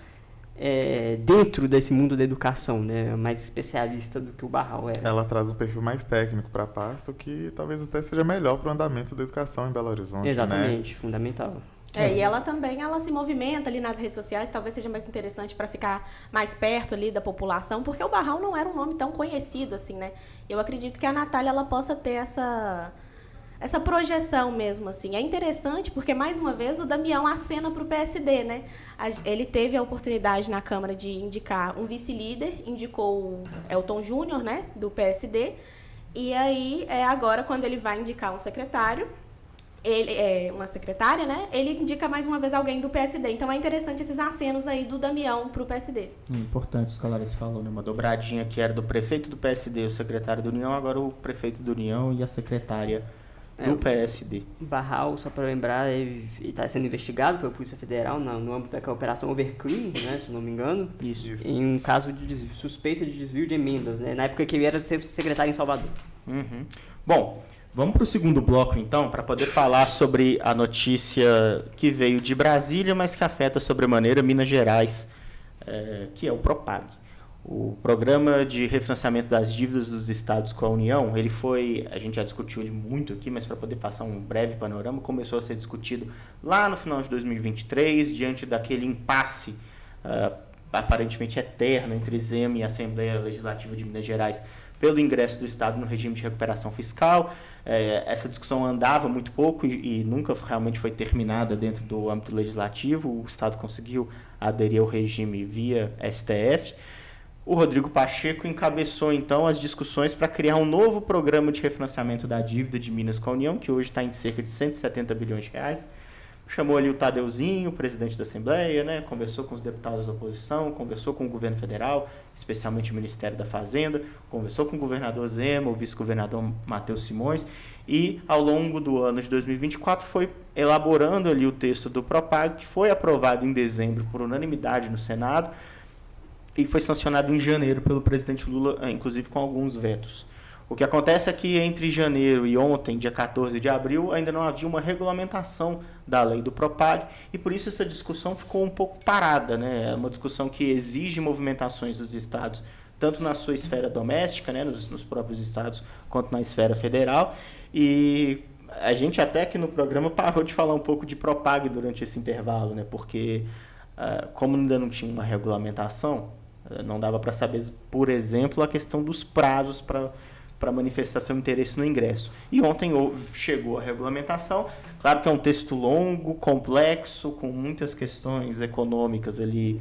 dentro desse mundo da educação, né? Mais especialista do que o Barral era. Ela traz um perfil mais técnico para a pasta, o que talvez até seja melhor para o andamento da educação em Belo Horizonte. Exatamente, né? Fundamental. E ela também se movimenta ali nas redes sociais, talvez seja mais interessante para ficar mais perto ali da população, porque o Barral não era um nome tão conhecido assim, né? Eu acredito que a Natália ela possa ter essa projeção mesmo, assim. É interessante porque, mais uma vez, o Damião acena para o PSD, né? Ele teve a oportunidade na Câmara de indicar um vice-líder, indicou o Elton Júnior, né, do PSD, e aí, agora, quando ele vai indicar um secretário, uma secretária, né, ele indica mais uma vez alguém do PSD. Então, é interessante esses acenos aí do Damião para o PSD. Importante isso que a Larissa falou, né? Uma dobradinha que era do prefeito do PSD, o secretário da União, agora o prefeito da União e a secretária do PSD. Barral, só para lembrar, ele está sendo investigado pela Polícia Federal no âmbito da Operação Overclean, né, se eu não me engano. Isso. Em um caso de suspeita de desvio de emendas, né, na época que ele era secretário em Salvador. Uhum. Bom, vamos para o segundo bloco, então, para poder falar sobre a notícia que veio de Brasília, mas que afeta sobremaneira Minas Gerais, que é o PROPAG. O Programa de Refinanciamento das Dívidas dos Estados com a União, a gente já discutiu ele muito aqui, mas para poder passar um breve panorama, começou a ser discutido lá no final de 2023, diante daquele impasse aparentemente eterno entre Zema e a Assembleia Legislativa de Minas Gerais pelo ingresso do Estado no regime de recuperação fiscal. Essa discussão andava muito pouco e nunca realmente foi terminada dentro do âmbito legislativo. O Estado conseguiu aderir ao regime via STF. O Rodrigo Pacheco encabeçou, então, as discussões para criar um novo programa de refinanciamento da dívida de Minas com a União, que hoje está em cerca de 170 bilhões de reais. Chamou ali o Tadeuzinho, presidente da Assembleia, né? Conversou com os deputados da oposição, conversou com o governo federal, especialmente o Ministério da Fazenda, conversou com o governador Zema, o vice-governador Matheus Simões, e ao longo do ano de 2024 foi elaborando ali o texto do PROPAG, que foi aprovado em dezembro por unanimidade no Senado, e foi sancionado em janeiro pelo presidente Lula, inclusive com alguns vetos. O que acontece é que entre janeiro e ontem, dia 14 de abril, ainda não havia uma regulamentação da lei do PROPAG e por isso essa discussão ficou um pouco parada, né? É uma discussão que exige movimentações dos estados, tanto na sua esfera doméstica, né, nos próprios estados, quanto na esfera federal. E a gente até aqui no programa parou de falar um pouco de PROPAG durante esse intervalo, né? Porque como ainda não tinha uma regulamentação, não dava para saber, por exemplo, a questão dos prazos para manifestação de interesse no ingresso. E ontem chegou a regulamentação. Claro que é um texto longo, complexo, com muitas questões econômicas ali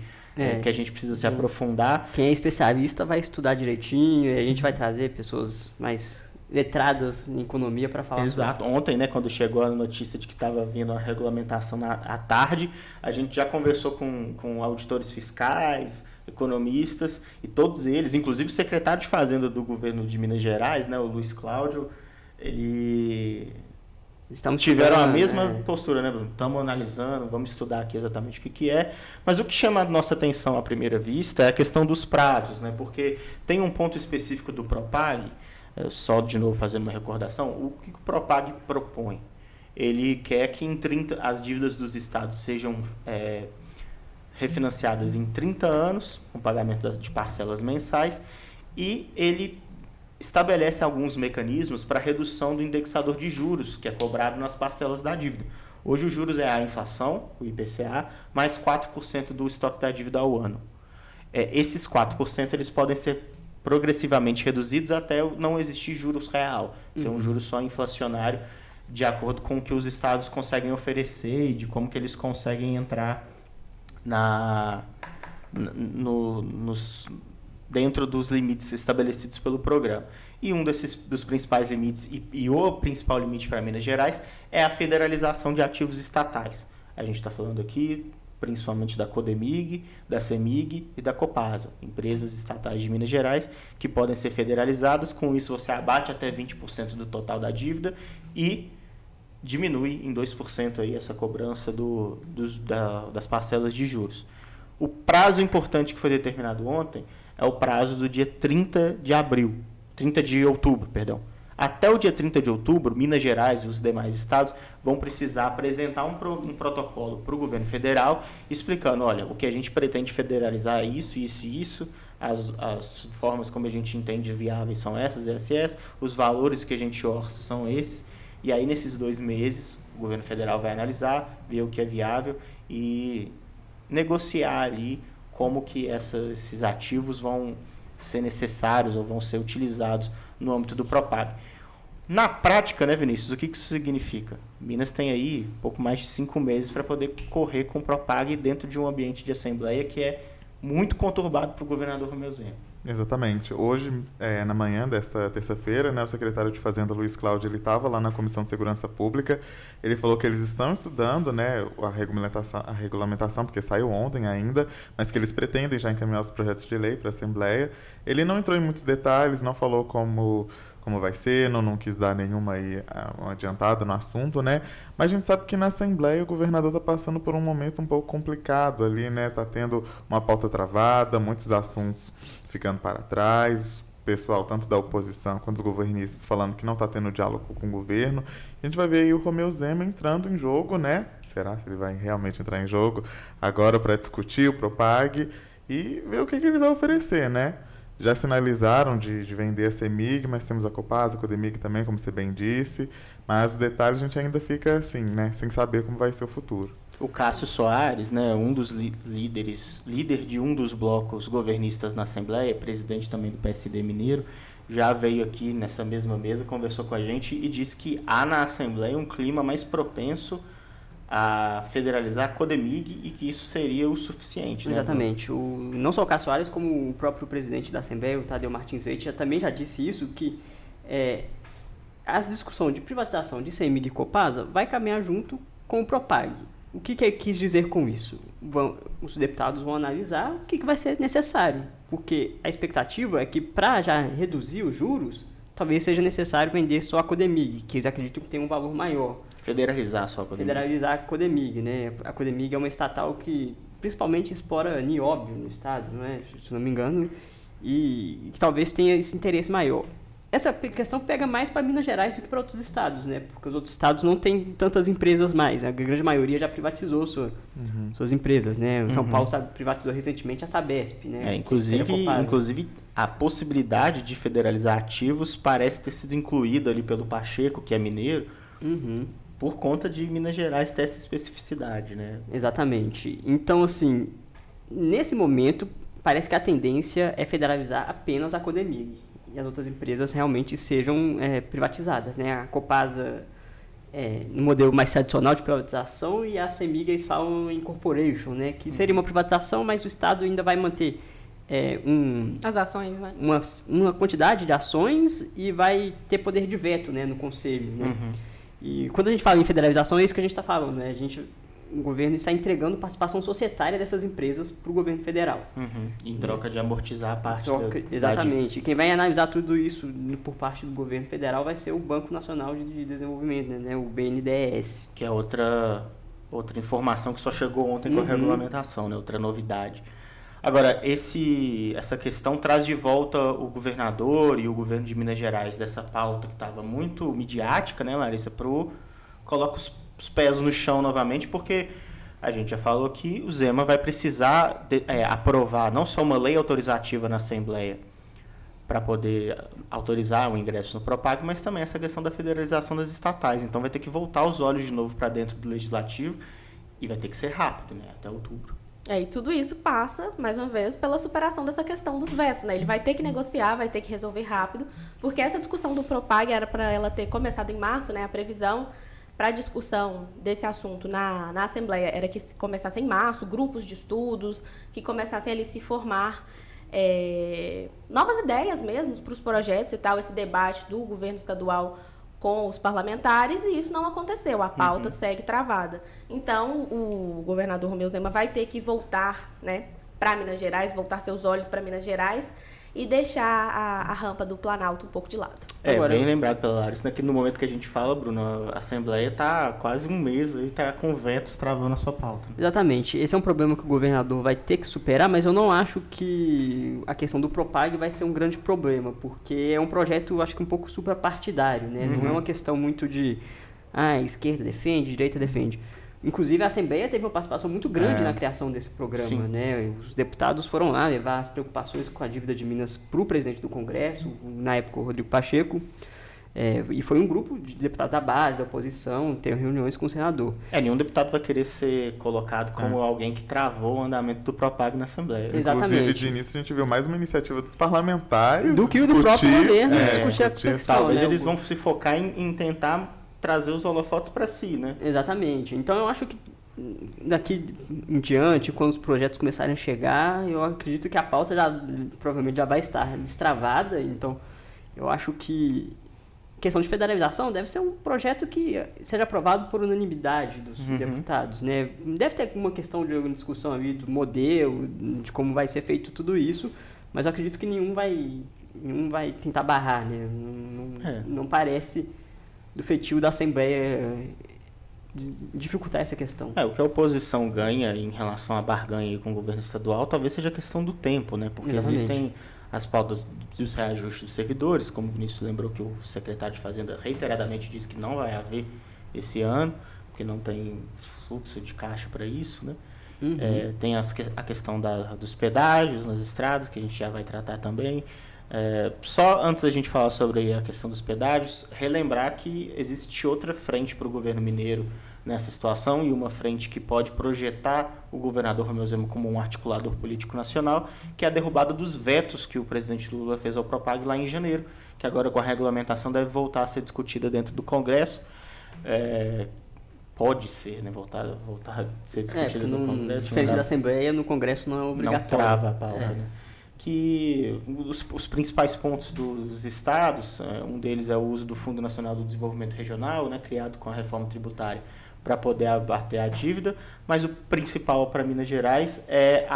que a gente precisa se aprofundar. Quem é especialista vai estudar direitinho e a gente vai trazer pessoas mais letradas em economia para falar Exato. sobre. Ontem, né, quando chegou a notícia de que estava vindo a regulamentação à tarde, a gente já conversou com auditores fiscais, economistas, e todos eles, inclusive o secretário de Fazenda do governo de Minas Gerais, né, o Luiz Cláudio, tiveram a mesma postura, né, Bruno? Estamos analisando, vamos estudar aqui exatamente o que é, mas o que chama a nossa atenção à primeira vista é a questão dos prazos, né, porque tem um ponto específico do PROPAG, só de novo fazendo uma recordação, o que o PROPAG propõe? Ele quer que as dívidas dos estados sejam refinanciadas em 30 anos, com pagamento de parcelas mensais, e ele estabelece alguns mecanismos para redução do indexador de juros, que é cobrado nas parcelas da dívida. Hoje os juros é a inflação, o IPCA, mais 4% do estoque da dívida ao ano. Esses 4% eles podem ser progressivamente reduzidos até não existir juros real, ser um juro só inflacionário, de acordo com o que os estados conseguem oferecer e de como que eles conseguem entrar dentro dos limites estabelecidos pelo programa. E um dos principais limites, e o principal limite para Minas Gerais, é a federalização de ativos estatais. A gente está falando aqui principalmente da Codemig, da Semig e da Copasa, empresas estatais de Minas Gerais que podem ser federalizadas. Com isso você abate até 20% do total da dívida e diminui em 2% aí essa cobrança das parcelas de juros. O prazo importante que foi determinado ontem é o prazo do dia 30 de outubro. Até o dia 30 de outubro, Minas Gerais e os demais estados vão precisar apresentar um protocolo para o governo federal explicando, olha, o que a gente pretende federalizar é isso, isso e isso, as formas como a gente entende viáveis são essas, os valores que a gente orça são esses, e aí nesses 2 meses o governo federal vai analisar, ver o que é viável e negociar ali como que esses ativos vão ser necessários ou vão ser utilizados no âmbito do PROPAG. Na prática, né, Vinícius, o que isso significa? Minas tem aí pouco mais de 5 meses para poder correr com o Propag dentro de um ambiente de assembleia que é muito conturbado para o governador Romeu Zema. Exatamente. Hoje, na manhã desta terça-feira, né, o secretário de Fazenda, Luiz Cláudio, ele estava lá na Comissão de Segurança Pública. Ele falou que eles estão estudando, né, a regulamentação, porque saiu ontem ainda, mas que eles pretendem já encaminhar os projetos de lei para a Assembleia. Ele não entrou em muitos detalhes, não falou como vai ser, não quis dar nenhuma uma adiantada no assunto, né? Mas a gente sabe que na Assembleia o governador está passando por um momento um pouco complicado ali, né? Está tendo uma pauta travada, muitos assuntos ficando para trás, o pessoal tanto da oposição quanto os governistas falando que não está tendo diálogo com o governo. A gente vai ver aí o Romeu Zema entrando em jogo, né? Será que ele vai realmente entrar em jogo agora para discutir o Propag e ver o que ele vai oferecer, né? Já sinalizaram de vender a CEMIG, mas temos a Copasa, a Codemig também, como você bem disse. Mas os detalhes a gente ainda fica assim, né? Sem saber como vai ser o futuro. O Cássio Soares, né, um dos líder de um dos blocos governistas na Assembleia, presidente também do PSD Mineiro, já veio aqui nessa mesma mesa, conversou com a gente e disse que há na Assembleia um clima mais propenso a federalizar a Codemig e que isso seria o suficiente. Exatamente. Né? Não só o Cássio Soares, como o próprio presidente da Assembleia, o Tadeu Martins Leite, também já disse isso, que a discussão de privatização de CEMIG e Copasa vai caminhar junto com o Propag. O que ele quis dizer com isso? Os deputados vão analisar o que vai ser necessário, porque a expectativa é que, para já reduzir os juros, talvez seja necessário vender só a Codemig, que eles acreditam que tem um valor maior. Federalizar só a Codemig. Federalizar a Codemig, né? A Codemig é uma estatal que principalmente explora nióbio no estado, não é? Se não me engano, e que talvez tenha esse interesse maior. Essa questão pega mais para Minas Gerais do que para outros estados, né? Porque os outros estados não têm tantas empresas mais. A grande maioria já privatizou suas empresas, né? O São Paulo privatizou recentemente a Sabesp, né? Inclusive, a possibilidade de federalizar ativos parece ter sido incluída ali pelo Pacheco, que é mineiro, por conta de Minas Gerais ter essa especificidade, né? Exatamente. Então, assim, nesse momento, parece que a tendência é federalizar apenas a Codemig. E as outras empresas realmente sejam privatizadas, né? A Copasa no modelo mais tradicional de privatização e a CEMIG eles falam em corporation, né? Que seria uma privatização, mas o Estado ainda vai manter as ações, né? Uma quantidade de ações e vai ter poder de veto, né, no conselho, né? E quando a gente fala em federalização, é isso que a gente está falando, né? O governo está entregando participação societária dessas empresas para o governo federal. Em troca de amortizar a parte Exatamente. Quem vai analisar tudo isso por parte do governo federal vai ser o Banco Nacional de Desenvolvimento, né? O BNDES. Que é outra informação que só chegou ontem com a regulamentação, né? Outra novidade. Agora, essa questão traz de volta o governador e o governo de Minas Gerais dessa pauta que estava muito midiática, né, Larissa? Coloca os pés no chão novamente, porque a gente já falou que o Zema vai precisar aprovar não só uma lei autorizativa na Assembleia para poder autorizar o ingresso no Propag, mas também essa questão da federalização das estatais. Então vai ter que voltar os olhos de novo para dentro do Legislativo e vai ter que ser rápido, né, até outubro. E tudo isso passa, mais uma vez, pela superação dessa questão dos vetos, né? Ele vai ter que negociar, vai ter que resolver rápido, porque essa discussão do Propag era para ela ter começado em março, né? A previsão para a discussão desse assunto na Assembleia era que começasse em março, grupos de estudos, que começassem ali se formar novas ideias mesmo para os projetos e tal, esse debate do governo estadual com os parlamentares, e isso não aconteceu. A pauta segue travada. Então, o governador Romeu Zema vai ter que voltar, né, para Minas Gerais, voltar seus olhos para Minas Gerais e deixar a rampa do Planalto um pouco de lado. Agora, bem lembrado pela Larissa, que no momento que a gente fala, Bruno, a Assembleia está quase um mês aí, está com vetos travando a sua pauta. Exatamente. Esse é um problema que o governador vai ter que superar, mas eu não acho que a questão do Propag vai ser um grande problema, porque é um projeto, acho que um pouco suprapartidário, né? Não é uma questão muito de esquerda defende, direita defende. Inclusive, a Assembleia teve uma participação muito grande na criação desse programa, né? Os deputados foram lá levar as preocupações com a dívida de Minas para o presidente do Congresso, na época o Rodrigo Pacheco. E foi um grupo de deputados da base, da oposição, ter reuniões com o senador. Nenhum deputado vai querer ser colocado como alguém que travou o andamento do Propag na Assembleia. Exatamente. Inclusive, de início, a gente viu mais uma iniciativa dos parlamentares Do que o do próprio governo discutir a questão. Talvez né? eles vão se focar em tentar trazer os holofotes para si, né? Exatamente. Então, eu acho que daqui em diante, quando os projetos começarem a chegar, eu acredito que a pauta provavelmente já vai estar destravada. Então, eu acho que questão de federalização deve ser um projeto que seja aprovado por unanimidade dos deputados, né? Deve ter alguma questão de alguma discussão ali do modelo, de como vai ser feito tudo isso, mas eu acredito que nenhum vai tentar barrar, né? Não parece do feitio da Assembleia dificultar essa questão. O que a oposição ganha em relação à barganha com o governo estadual talvez seja a questão do tempo, né? Porque Exatamente. existem as pautas dos reajustes dos servidores, como o Vinícius lembrou que o secretário de Fazenda reiteradamente disse que não vai haver esse ano, porque não tem fluxo de caixa para isso, né? Tem a questão dos pedágios nas estradas, que a gente já vai tratar também. Só antes da gente falar sobre a questão dos pedágios, relembrar que existe outra frente para o governo mineiro nessa situação, e uma frente que pode projetar o governador Romeu Zema como um articulador político nacional, que é a derrubada dos vetos que o presidente Lula fez ao Propag lá em janeiro, que agora com a regulamentação deve voltar a ser discutida dentro do Congresso. Pode ser, né? Voltar a ser discutida no Congresso. Diferente da Assembleia, no Congresso não é obrigatório. Não trava a pauta, né? Que os principais pontos dos estados, um deles é o uso do Fundo Nacional do Desenvolvimento Regional, né, criado com a reforma tributária para poder abater a dívida, mas o principal para Minas Gerais é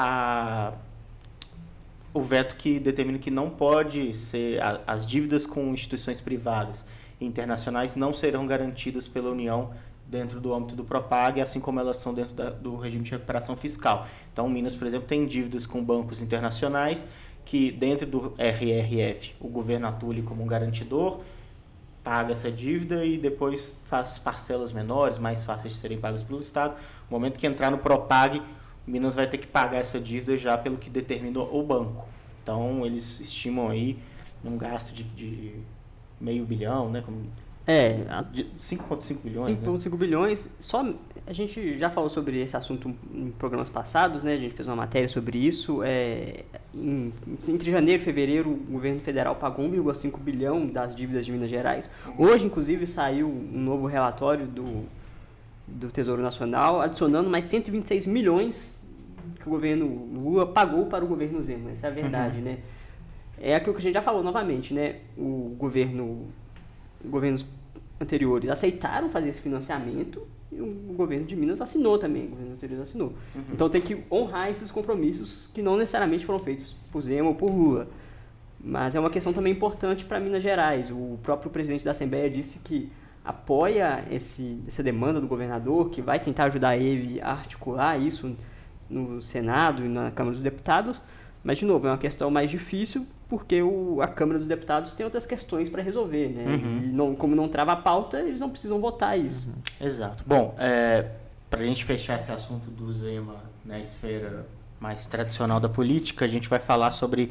o veto que determina que não pode ser as dívidas com instituições privadas e internacionais não serão garantidas pela União dentro do âmbito do Propag, assim como elas são dentro do regime de recuperação fiscal. Então, Minas, por exemplo, tem dívidas com bancos internacionais que, dentro do RRF, o governo atua ali como um garantidor, paga essa dívida e depois faz parcelas menores, mais fáceis de serem pagas pelo Estado. No momento que entrar no Propag, Minas vai ter que pagar essa dívida já pelo que determina o banco. Então, eles estimam aí um gasto de meio bilhão, né? 5,5 bilhões. 5,5 bilhões. Só a gente já falou sobre esse assunto em programas passados, né? A gente fez uma matéria sobre isso. Entre janeiro e fevereiro, o governo federal pagou 1,5 bilhão das dívidas de Minas Gerais. Hoje, inclusive, saiu um novo relatório do Tesouro Nacional, adicionando mais 126 milhões que o governo Lula pagou para o governo Zema. Essa é a verdade, né? É aquilo que a gente já falou novamente, né? Governos anteriores aceitaram fazer esse financiamento e o governo de Minas assinou também, o governo anterior assinou. Então tem que honrar esses compromissos que não necessariamente foram feitos por Zema ou por Lula. Mas é uma questão também importante para Minas Gerais. O próprio presidente da Assembleia disse que apoia essa demanda do governador, que vai tentar ajudar ele a articular isso no Senado e na Câmara dos Deputados. Mas, de novo, é uma questão mais difícil porque a Câmara dos Deputados tem outras questões para resolver, né? E como não trava a pauta, eles não precisam votar isso. Exato. Bom, para a gente fechar esse assunto do Zema na esfera mais tradicional da política, a gente vai falar sobre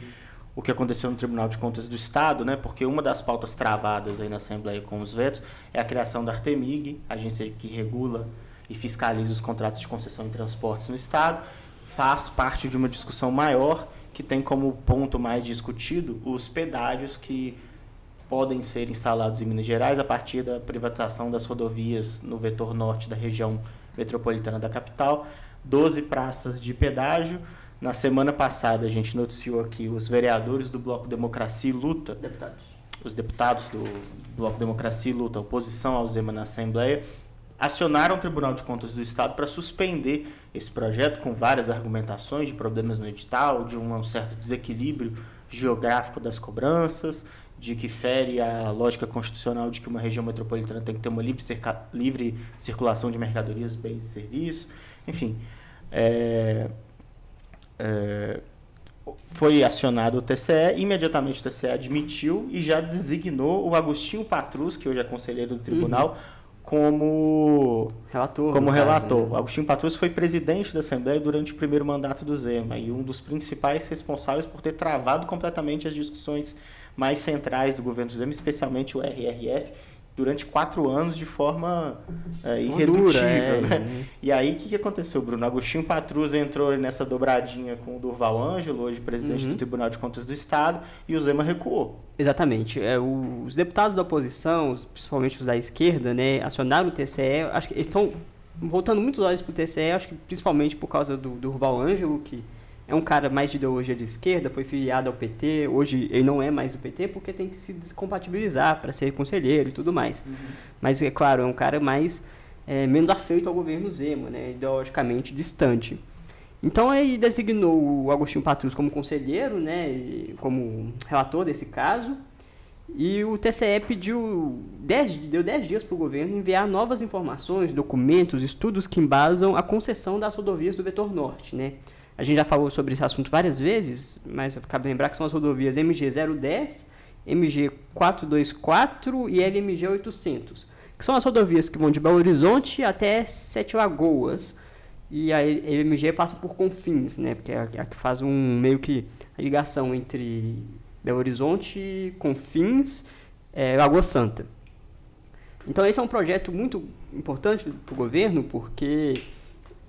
o que aconteceu no Tribunal de Contas do Estado, né? Porque uma das pautas travadas aí na Assembleia com os vetos é a criação da Artemig, agência que regula e fiscaliza os contratos de concessão em transportes no Estado. Faz parte de uma discussão maior que tem como ponto mais discutido os pedágios que podem ser instalados em Minas Gerais a partir da privatização das rodovias no vetor norte da região metropolitana da capital. 12 praças de pedágio. Na semana passada a gente noticiou aqui os vereadores do Bloco Democracia e Luta, os deputados do Bloco Democracia e Luta, oposição ao Zema na Assembleia, acionaram o Tribunal de Contas do Estado para suspender esse projeto com várias argumentações de problemas no edital, de um certo desequilíbrio geográfico das cobranças, de que fere a lógica constitucional de que uma região metropolitana tem que ter uma livre circulação de mercadorias, bens e serviços. Enfim, foi acionado o TCE, imediatamente o TCE admitiu e já designou o Agostinho Patrus, que hoje é conselheiro do tribunal, como Relator. como no caso, relator. né? Agostinho Patrus foi presidente da Assembleia durante o primeiro mandato do Zema e um dos principais responsáveis por ter travado completamente as discussões mais centrais do governo Zema, especialmente o RRF, durante 4 anos de forma irredutível. Né? E aí, o que aconteceu, Bruno? Agostinho Patrus entrou nessa dobradinha com o Durval Ângelo, hoje presidente do Tribunal de Contas do Estado, e o Zema recuou. Exatamente. Os deputados da oposição, principalmente os da esquerda, né, acionaram o TCE. Acho que eles estão voltando muitos olhos para o TCE, acho que principalmente por causa do Durval Ângelo, que é um cara mais de ideologia de esquerda, foi filiado ao PT, hoje ele não é mais do PT porque tem que se descompatibilizar para ser conselheiro e tudo mais. Mas, é claro, é um cara menos afeito ao governo Zema, né, ideologicamente distante. Então, ele designou o Agostinho Patrus como conselheiro, né, como relator desse caso, e o TCE deu 10 dias para o governo enviar novas informações, documentos, estudos que embasam a concessão das rodovias do Vetor Norte, né. A gente já falou sobre esse assunto várias vezes, mas cabe lembrar que são as rodovias MG 010, MG 424 e LMG 800, que são as rodovias que vão de Belo Horizonte até Sete Lagoas, e a LMG passa por Confins, né, porque é a que faz meio que a ligação entre Belo Horizonte, Confins, Lagoa Santa. Então esse é um projeto muito importante para o governo, porque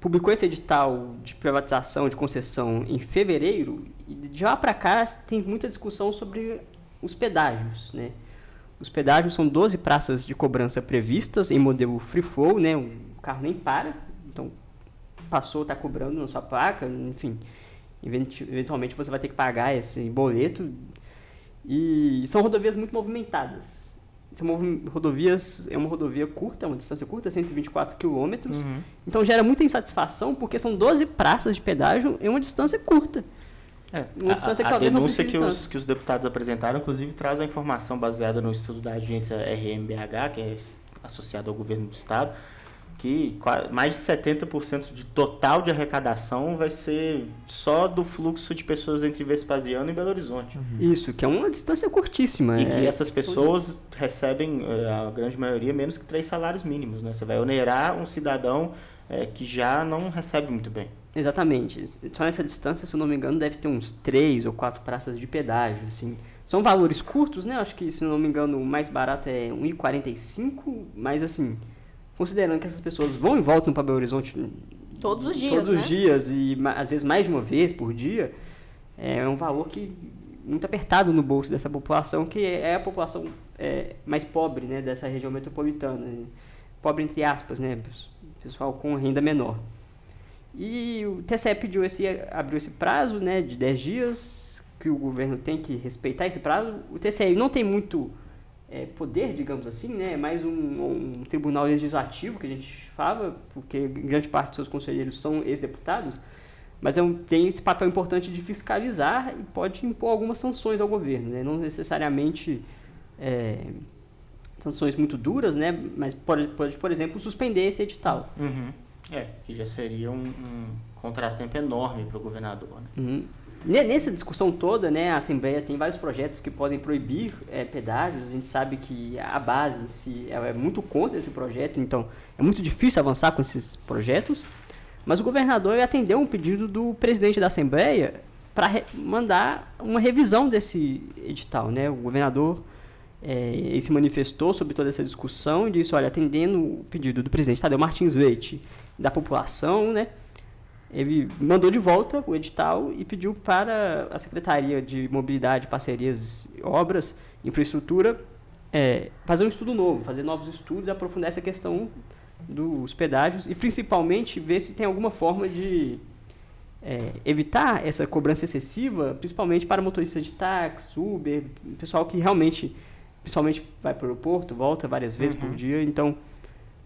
publicou esse edital de privatização, de concessão em fevereiro, e de lá para cá tem muita discussão sobre os pedágios, né? Os pedágios são 12 praças de cobrança previstas em modelo free flow, né? O carro nem para, então passou, está cobrando na sua placa, enfim, eventualmente você vai ter que pagar esse boleto. E são rodovias muito movimentadas. É uma rodovia curta, é uma distância curta, 124 quilômetros. Então gera muita insatisfação, porque são 12 praças de pedágio em uma distância curta. Uma distância que A talvez não denúncia precise que os deputados apresentaram, inclusive, traz a informação baseada no estudo da agência RMBH, que é associada ao governo do Estado, que mais de 70% de total de arrecadação vai ser só do fluxo de pessoas entre Vespasiano e Belo Horizonte. Isso, que é uma distância curtíssima. E que essas pessoas recebem, a grande maioria, menos que 3 salários mínimos. Né? Você vai onerar um cidadão que já não recebe muito bem. Exatamente. Só nessa distância, se eu não me engano, deve ter uns 3 ou 4 praças de pedágio. Assim. São valores curtos, né? Acho que, se não me engano, o mais barato é R$ 1,45, mas assim, considerando que essas pessoas vão e voltam para Belo Horizonte Todos os dias, todos né? os dias, e às vezes mais de uma vez por dia, é um valor muito apertado no bolso dessa população, que é a população mais pobre, né, dessa região metropolitana. Pobre entre aspas, né? Pessoal com renda menor. E o TCE abriu esse prazo, né, de 10 dias, que o governo tem que respeitar esse prazo. O TCE não tem muito poder, digamos assim, né, é mais um tribunal legislativo que a gente fala, porque grande parte dos seus conselheiros são ex-deputados, mas tem esse papel importante de fiscalizar e pode impor algumas sanções ao governo, né, não necessariamente sanções muito duras, né, mas pode, por exemplo, suspender esse edital. Que já seria um contratempo enorme para o governador. Né? Nessa discussão toda, né, a Assembleia tem vários projetos que podem proibir pedágios. A gente sabe que a base em si é muito contra esse projeto, então é muito difícil avançar com esses projetos. Mas o governador atendeu um pedido do presidente da Assembleia para mandar uma revisão desse edital. Né? O governador ele se manifestou sobre toda essa discussão e disse, olha, atendendo o pedido do presidente Tadeu Martins Leite, da população, né, ele mandou de volta o edital e pediu para a Secretaria de Mobilidade, Parcerias, Obras, Infraestrutura, fazer um estudo novo, fazer novos estudos e aprofundar essa questão dos pedágios e, principalmente, ver se tem alguma forma de evitar essa cobrança excessiva, principalmente para motoristas de táxi, Uber, pessoal que realmente, principalmente, vai para o aeroporto, volta várias vezes por dia. Então,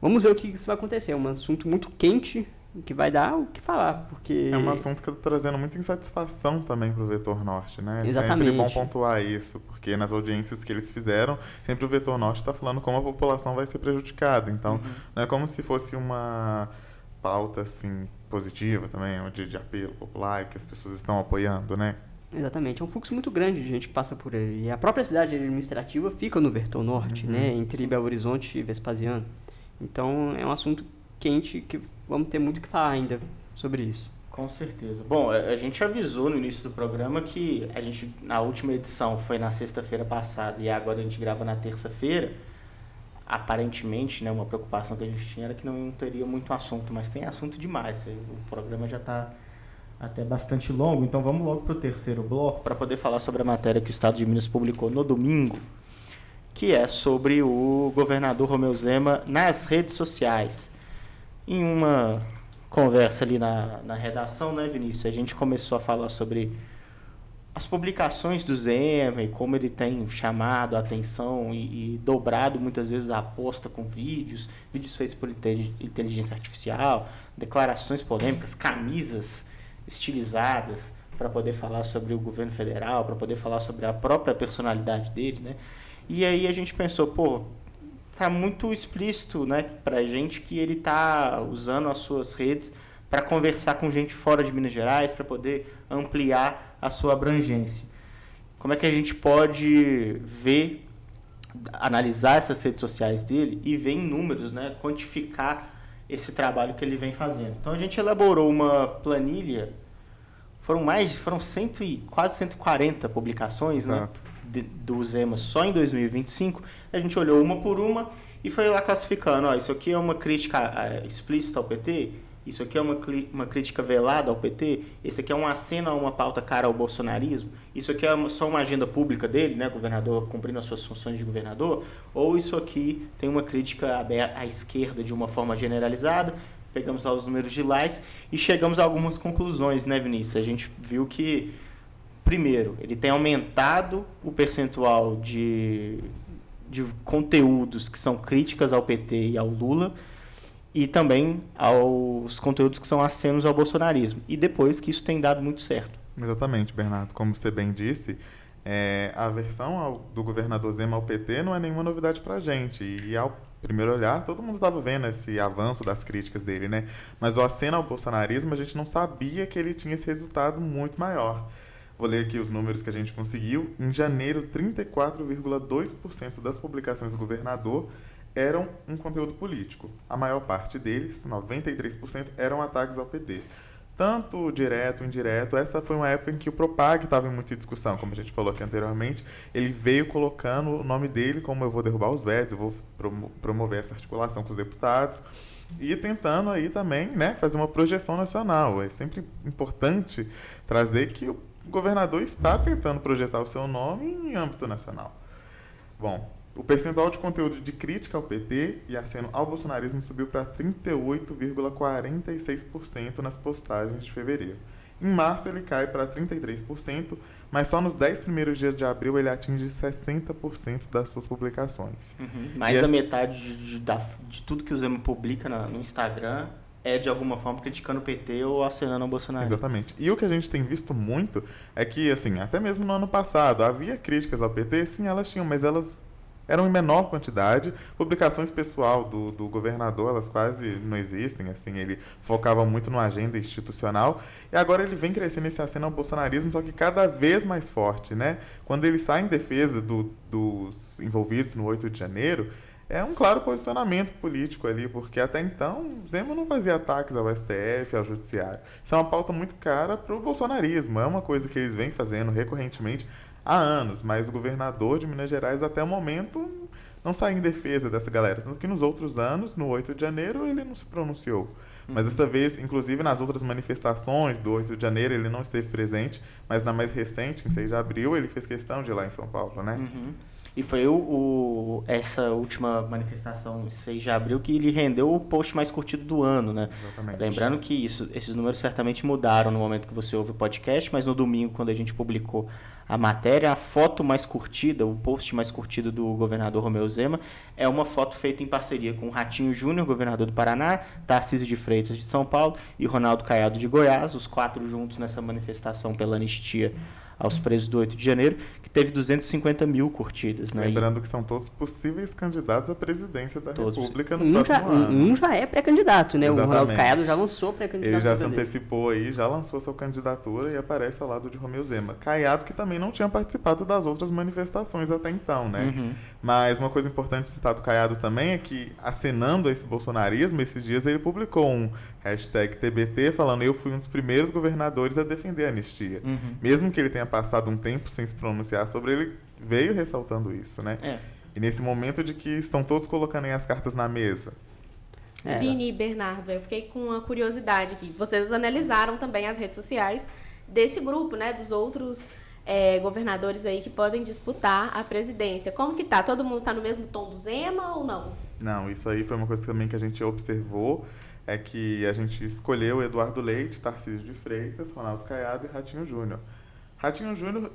vamos ver o que isso vai acontecer. É um assunto muito quente, que vai dar o que falar, porque... É um assunto que está trazendo muita insatisfação também para o Vetor Norte, né? Exatamente. É sempre bom pontuar isso, porque nas audiências que eles fizeram, sempre o Vetor Norte está falando como a população vai ser prejudicada. Então, não é como se fosse uma pauta, assim, positiva também, de apelo popular, que as pessoas estão apoiando, né? Exatamente. É um fluxo muito grande de gente que passa por aí. E a própria cidade administrativa fica no Vetor Norte, né? Entre Belo Horizonte e Vespasiano. Então, é um assunto quente que vamos ter muito o que falar ainda sobre isso. Com certeza. Bom, a gente avisou no início do programa que a gente, na última edição, foi na sexta-feira passada e agora a gente grava na terça-feira. Aparentemente, né, uma preocupação que a gente tinha era que não teria muito assunto, mas tem assunto demais. O programa já está até bastante longo, então vamos logo para o terceiro bloco para poder falar sobre a matéria que o Estado de Minas publicou no domingo, que é sobre o governador Romeu Zema nas redes sociais. Em uma conversa ali na redação, né, Vinícius, a gente começou a falar sobre as publicações do Zema e como ele tem chamado a atenção e dobrado muitas vezes a aposta com vídeos feitos por inteligência artificial, declarações polêmicas, camisas estilizadas para poder falar sobre o governo federal, para poder falar sobre a própria personalidade dele, né? E aí a gente pensou, pô, tá muito explícito, né, pra gente que ele tá usando as suas redes para conversar com gente fora de Minas Gerais, para poder ampliar a sua abrangência. Como é que a gente pode ver, analisar essas redes sociais dele e ver em números, né, quantificar esse trabalho que ele vem fazendo? Então a gente elaborou uma planilha, foram quase 140 publicações, né, do Zema só em 2025. A gente olhou uma por uma e foi lá classificando, ó, isso aqui é uma crítica explícita ao PT, isso aqui é uma crítica velada ao PT, esse aqui é um aceno a uma pauta cara ao bolsonarismo, isso aqui é só uma agenda pública dele, né, governador cumprindo as suas funções de governador, ou isso aqui tem uma crítica à esquerda de uma forma generalizada. Pegamos lá os números de likes e chegamos a algumas conclusões, né, Vinícius? A gente viu que, primeiro, ele tem aumentado o percentual de conteúdos que são críticas ao PT e ao Lula, e também aos conteúdos que são acenos ao bolsonarismo. E depois que isso tem dado muito certo. Exatamente, Bernardo. Como você bem disse, a aversão do governador Zema ao PT não é nenhuma novidade para a gente. E ao primeiro olhar, todo mundo estava vendo esse avanço das críticas dele, né? Mas o aceno ao bolsonarismo, a gente não sabia que ele tinha esse resultado muito maior. Vou ler aqui os números que a gente conseguiu. Em janeiro, 34,2% das publicações do governador eram um conteúdo político. A maior parte deles, 93%, eram ataques ao PT. Tanto direto, indireto, essa foi uma época em que o Propag estava em muita discussão, como a gente falou aqui anteriormente. Ele veio colocando o nome dele como eu vou derrubar os vetos, eu vou promover essa articulação com os deputados e tentando aí também, né, fazer uma projeção nacional. É sempre importante trazer que o governador está tentando projetar o seu nome em âmbito nacional. Bom, o percentual de conteúdo de crítica ao PT e aceno ao bolsonarismo subiu para 38,46% nas postagens de fevereiro. Em março ele cai para 33%, mas só nos 10 primeiros dias de abril ele atinge 60% das suas publicações. Mais da metade de tudo que o Zema publica no Instagram é de alguma forma criticando o PT ou acenando ao Bolsonaro. Exatamente. E o que a gente tem visto muito é que, assim, até mesmo no ano passado, havia críticas ao PT, sim, elas tinham, mas elas eram em menor quantidade. Publicações pessoal do governador, elas quase não existem, assim, ele focava muito numa agenda institucional, e agora ele vem crescendo esse aceno ao bolsonarismo, só que cada vez mais forte, né? Quando ele sai em defesa dos envolvidos no 8 de janeiro, é um claro posicionamento político ali, porque até então Zema não fazia ataques ao STF, ao judiciário. Isso é uma pauta muito cara para o bolsonarismo, é uma coisa que eles vêm fazendo recorrentemente há anos, mas o governador de Minas Gerais até o momento não saiu em defesa dessa galera. Tanto que nos outros anos, no 8 de janeiro, ele não se pronunciou. Mas dessa vez, inclusive nas outras manifestações do 8 de janeiro, ele não esteve presente, mas na mais recente, em 6 de abril, ele fez questão de ir lá em São Paulo, né? E foi essa última manifestação, 6 de abril, que ele rendeu o post mais curtido do ano, né? Exatamente. Lembrando que esses números certamente mudaram no momento que você ouve o podcast, mas no domingo, quando a gente publicou a matéria, a foto mais curtida, o post mais curtido do governador Romeu Zema, é uma foto feita em parceria com o Ratinho Júnior, governador do Paraná, Tarcísio de Freitas de São Paulo e Ronaldo Caiado de Goiás, os 4 juntos nessa manifestação pela anistia aos presos do 8 de janeiro, que teve 250 mil curtidas, né? Lembrando que são todos possíveis candidatos à presidência da Todos. República no próximo ano. Um já é pré-candidato, né? Exatamente. O Ronaldo Caiado já lançou pré-candidatura. Ele já se dele. antecipou aí, já lançou sua candidatura e aparece ao lado de Romeu Zema. Caiado que também não tinha participado das outras manifestações até então, né? Mas uma coisa importante citar do Caiado também é que, acenando esse bolsonarismo, esses dias ele publicou um hashtag TBT falando: eu fui um dos primeiros governadores a defender a anistia. Mesmo que ele tenha passado um tempo sem se pronunciar sobre ele, veio ressaltando isso, né? E nesse momento de que estão todos colocando aí as cartas na mesa. Vini e Bernardo, eu fiquei com uma curiosidade aqui. Vocês analisaram também as redes sociais desse grupo, né? Dos outros governadores aí que podem disputar a presidência. Como que tá? Todo mundo tá no mesmo tom do Zema ou não? Não, isso aí foi uma coisa também que a gente observou, é que a gente escolheu Eduardo Leite, Tarcísio de Freitas, Ronaldo Caiado e Ratinho Júnior. Ratinho Júnior,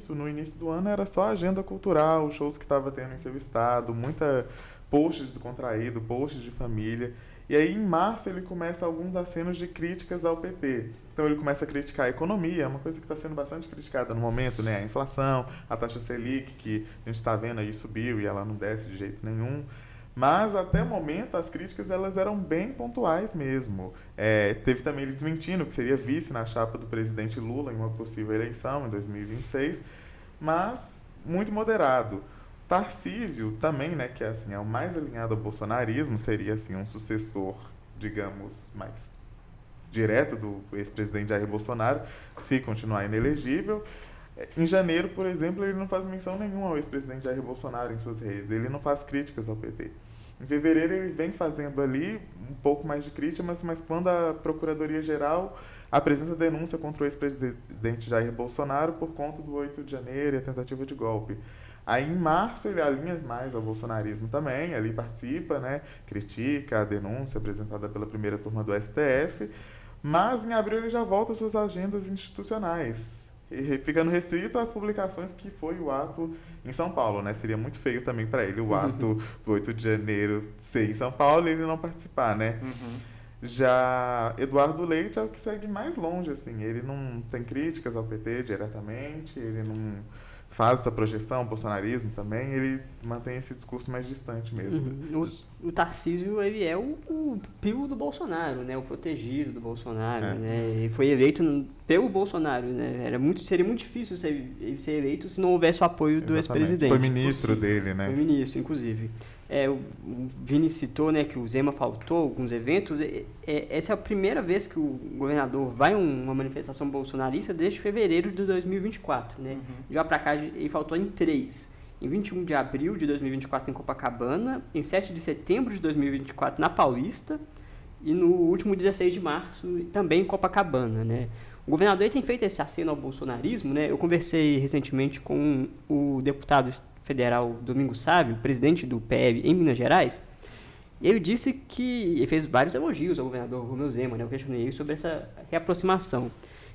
no início do ano, era só agenda cultural, shows que estava tendo em seu estado, muita posts descontraídos, posts de família. E aí, em março, ele começa alguns acenos de críticas ao PT. Então, ele começa a criticar a economia, uma coisa que está sendo bastante criticada no momento, né? A inflação, a taxa Selic, que a gente está vendo aí, subiu e ela não desce de jeito nenhum. Mas, até o momento, as críticas elas eram bem pontuais mesmo. Teve também ele desmentindo que seria vice na chapa do presidente Lula em uma possível eleição em 2026, mas muito moderado. Tarcísio também, né, que assim, é o mais alinhado ao bolsonarismo, seria assim, um sucessor, digamos, mais direto do ex-presidente Jair Bolsonaro, se continuar inelegível. Em janeiro, por exemplo, ele não faz menção nenhuma ao ex-presidente Jair Bolsonaro em suas redes. Ele não faz críticas ao PT. Em fevereiro, ele vem fazendo ali um pouco mais de críticas, mas quando a Procuradoria-Geral apresenta denúncia contra o ex-presidente Jair Bolsonaro por conta do 8 de janeiro e a tentativa de golpe. Aí, em março, ele alinha mais ao bolsonarismo também, ali participa, né, critica a denúncia apresentada pela primeira turma do STF, mas em abril ele já volta às suas agendas institucionais, e ficando restrito às publicações que foi o ato em São Paulo, né? Seria muito feio também para ele o ato do 8 de janeiro ser em São Paulo e ele não participar, né? Já Eduardo Leite é o que segue mais longe, assim. Ele não tem críticas ao PT diretamente, ele não faz essa projeção, o bolsonarismo também, ele mantém esse discurso mais distante mesmo. O Tarcísio, ele é o pio do Bolsonaro, né? O protegido do Bolsonaro, né? Ele foi eleito pelo Bolsonaro, né? Seria muito difícil ele ser eleito se não houvesse o apoio do ex-presidente. Foi ministro dele, né? Foi ministro, inclusive. O Vini citou, né, que o Zema faltou alguns eventos. Essa é a primeira vez que o governador vai a uma manifestação bolsonarista desde fevereiro de 2024. Né? De lá para cá, ele faltou em 3. Em 21 de abril de 2024 em Copacabana, em 7 de setembro de 2024 na Paulista e no último 16 de março também em Copacabana. Né? O governador tem feito esse aceno ao bolsonarismo. Né? Eu conversei recentemente com o deputado federal Domingos Sávio, presidente do PL em Minas Gerais. Ele disse que ele fez vários elogios ao governador Romeu Zema, né? Eu questionei ele sobre essa reaproximação.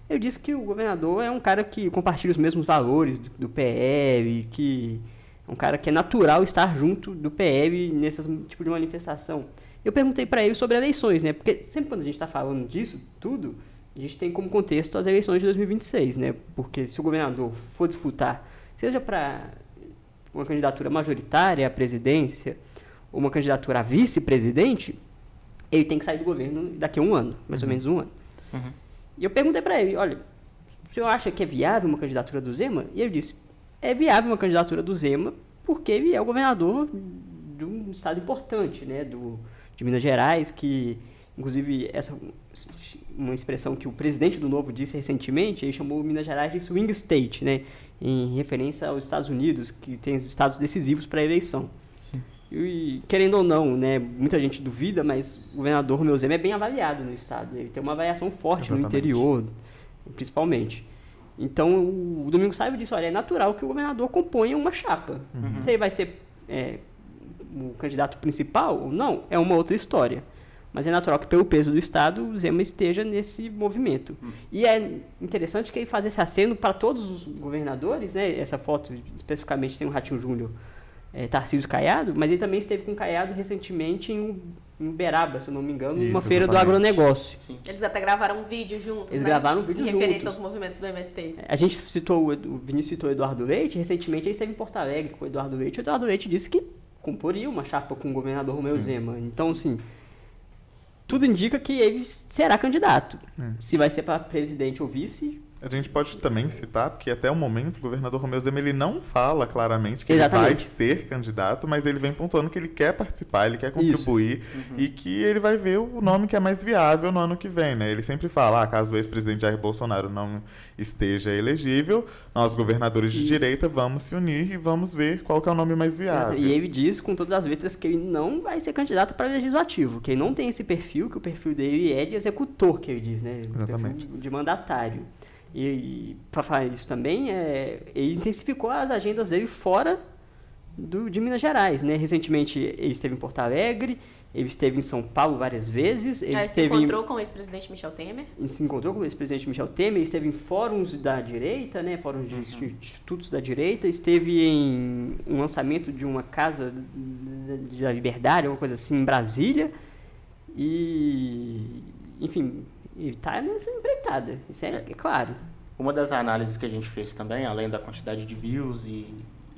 Ele disse que o governador é um cara que compartilha os mesmos valores do PL, que é um cara que é natural estar junto do PL nesse tipo de manifestação. Eu perguntei para ele sobre eleições, né? Porque sempre quando a gente está falando disso tudo, a gente tem como contexto as eleições de 2026, né? Porque se o governador for disputar, seja para uma candidatura majoritária à presidência ou uma candidatura a vice-presidente, ele tem que sair do governo daqui a um ano, mais ou menos um ano. E eu perguntei para ele, olha, o senhor acha que é viável uma candidatura do Zema? E ele disse, é viável uma candidatura do Zema porque ele é o governador de um estado importante, né, de Minas Gerais, que, inclusive, uma expressão que o presidente do Novo disse recentemente, ele chamou Minas Gerais de swing state, né, em referência aos Estados Unidos, que tem os estados decisivos para a eleição. Sim. E, querendo ou não, né, muita gente duvida, mas o governador Romeu Zema é bem avaliado no estado. Ele tem uma avaliação forte no interior, principalmente. Então, o Domingos Sávio disse, olha, é natural que o governador componha uma chapa. Se ele vai ser o candidato principal ou não, é uma outra história. Mas é natural que, pelo peso do Estado, o Zema esteja nesse movimento. E é interessante que ele faz esse aceno para todos os governadores, né? Essa foto, especificamente, tem o Ratinho Júnior, Tarcísio Caiado, mas ele também esteve com o Caiado recentemente em em Uberaba, se eu não me engano, Isso, numa feira do exatamente. agronegócio. Sim. Eles até gravaram um vídeo juntos, Eles né? gravaram um vídeo em referência juntos. aos movimentos do MST. A gente citou, o Vinícius citou o Eduardo Leite, recentemente ele esteve em Porto Alegre com o Eduardo Leite, e o Eduardo Leite disse que comporia uma chapa com o governador Romeu Zema. Então, assim, tudo indica que ele será candidato. Se vai ser para presidente ou vice, A gente pode também citar, porque até o momento o governador Romeu Zema ele não fala claramente que ele Exatamente. vai ser candidato, mas ele vem pontuando que ele quer participar, ele quer contribuir e que ele vai ver o nome que é mais viável no ano que vem, né? Ele sempre fala, caso o ex-presidente Jair Bolsonaro não esteja elegível, nós governadores de direita vamos se unir e vamos ver qual que é o nome mais viável. e ele diz com todas as letras que ele não vai ser candidato para legislativo, que ele não tem esse perfil, que o perfil dele é de executor, que ele diz, né? Exatamente. Perfil de mandatário. E para falar isso também, ele intensificou as agendas dele fora de Minas Gerais, né? Recentemente ele esteve em Porto Alegre, ele esteve em São Paulo várias vezes, ele Se encontrou com o ex-presidente Michel Temer. se encontrou com o ex-presidente Michel Temer, ele esteve em fóruns da direita, né? Fóruns de institutos da direita, esteve em um lançamento de uma casa da Liberdade, alguma coisa assim, em Brasília, e enfim, ele está nessa empreitada, isso é claro. Uma das análises que a gente fez também, além da quantidade de views e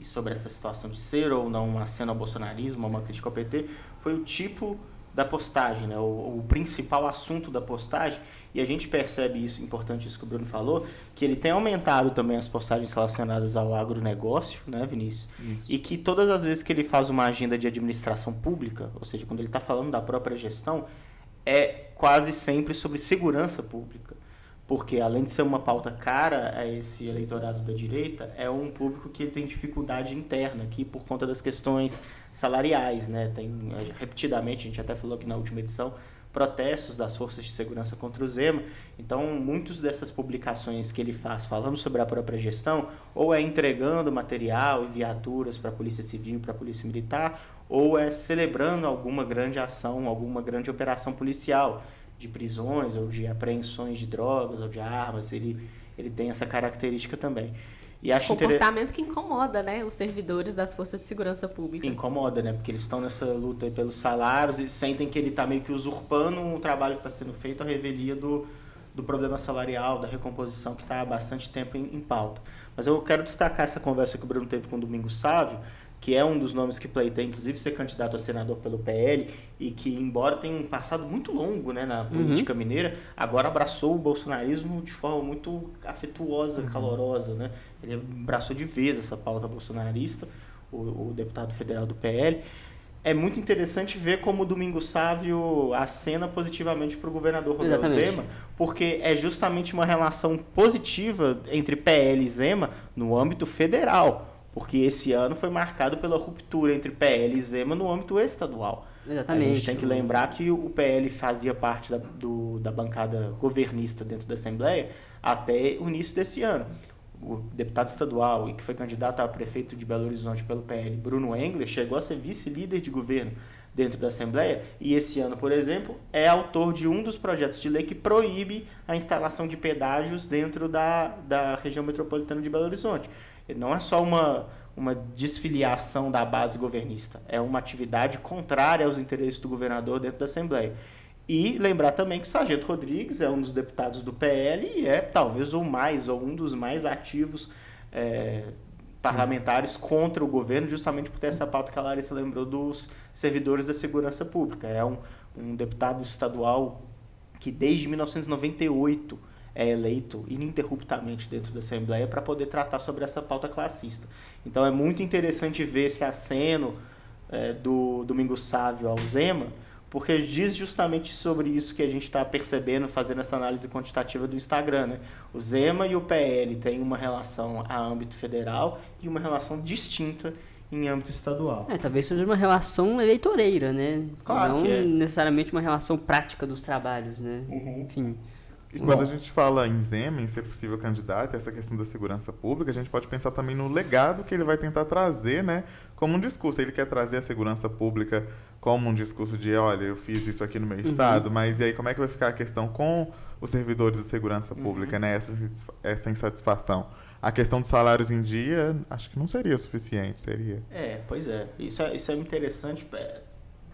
sobre essa situação de ser ou não uma aceno ao bolsonarismo, uma crítica ao PT, foi o tipo da postagem, né? O principal assunto da postagem, e a gente percebe isso, importante isso que o Bruno falou, que ele tem aumentado também as postagens relacionadas ao agronegócio, né, Vinícius? Isso. E que todas as vezes que ele faz uma agenda de administração pública, ou seja, quando ele está falando da própria gestão, é quase sempre sobre segurança pública. Porque, além de ser uma pauta cara a esse eleitorado da direita, é um público que tem dificuldade interna aqui por conta das questões salariais, né? Tem, repetidamente, a gente até falou aqui na última edição, protestos das forças de segurança contra o Zema. Então, muitas dessas publicações que ele faz falando sobre a própria gestão, ou é entregando material e viaturas para a Polícia Civil, para a Polícia Militar, ou é celebrando alguma grande ação, alguma grande operação policial, de prisões ou de apreensões de drogas ou de armas. Ele tem essa característica também. E acho Comportamento que incomoda, né, os servidores das forças de segurança pública. Incomoda, né? Porque eles estão nessa luta aí pelos salários e sentem que ele está meio que usurpando o trabalho que está sendo feito, a revelia do problema salarial, da recomposição que está há bastante tempo em pauta. Mas eu quero destacar essa conversa que o Bruno teve com o Domingos Sávio, que é um dos nomes que pleiteia, inclusive, ser candidato a senador pelo PL, e que, embora tenha um passado muito longo, né, na política mineira, agora abraçou o bolsonarismo de forma muito afetuosa, calorosa, né? Ele abraçou de vez essa pauta bolsonarista, o deputado federal do PL. É muito interessante ver como o Domingos Sávio acena positivamente para o governador Romeu Zema, porque é justamente uma relação positiva entre PL e Zema no âmbito federal. Porque esse ano foi marcado pela ruptura entre PL e Zema no âmbito estadual. Exatamente. A gente tem que lembrar que o PL fazia parte da bancada governista dentro da Assembleia até o início desse ano. O deputado estadual e que foi candidato a prefeito de Belo Horizonte pelo PL, Bruno Engler, chegou a ser vice-líder de governo dentro da Assembleia e esse ano, por exemplo, é autor de um dos projetos de lei que proíbe a instalação de pedágios dentro da região metropolitana de Belo Horizonte. Não é só uma desfiliação da base governista, é uma atividade contrária aos interesses do governador dentro da Assembleia. E lembrar também que o Sargento Rodrigues é um dos deputados do PL e é talvez um dos mais ativos parlamentares contra o governo, justamente por ter essa pauta que a Larissa lembrou dos servidores da segurança pública. É um deputado estadual que desde 1998 é eleito ininterruptamente dentro da Assembleia para poder tratar sobre essa pauta classista. Então é muito interessante ver esse aceno do Domingos Sávio ao Zema, porque diz justamente sobre isso que a gente está percebendo fazendo essa análise quantitativa do Instagram, né? O Zema e o PL têm uma relação a âmbito federal e uma relação distinta em âmbito estadual. Talvez seja uma relação eleitoreira, né? Claro não que é. necessariamente uma relação prática dos trabalhos, né? Enfim. E quando a gente fala em Zema, em ser possível candidato, essa questão da segurança pública, a gente pode pensar também no legado que ele vai tentar trazer, né, como um discurso. Ele quer trazer a segurança pública como um discurso de, olha, eu fiz isso aqui no meu estado, mas e aí como é que vai ficar a questão com os servidores da segurança pública, né, essa insatisfação? A questão dos salários em dia, acho que não seria suficiente, seria? Pois é. Isso é interessante.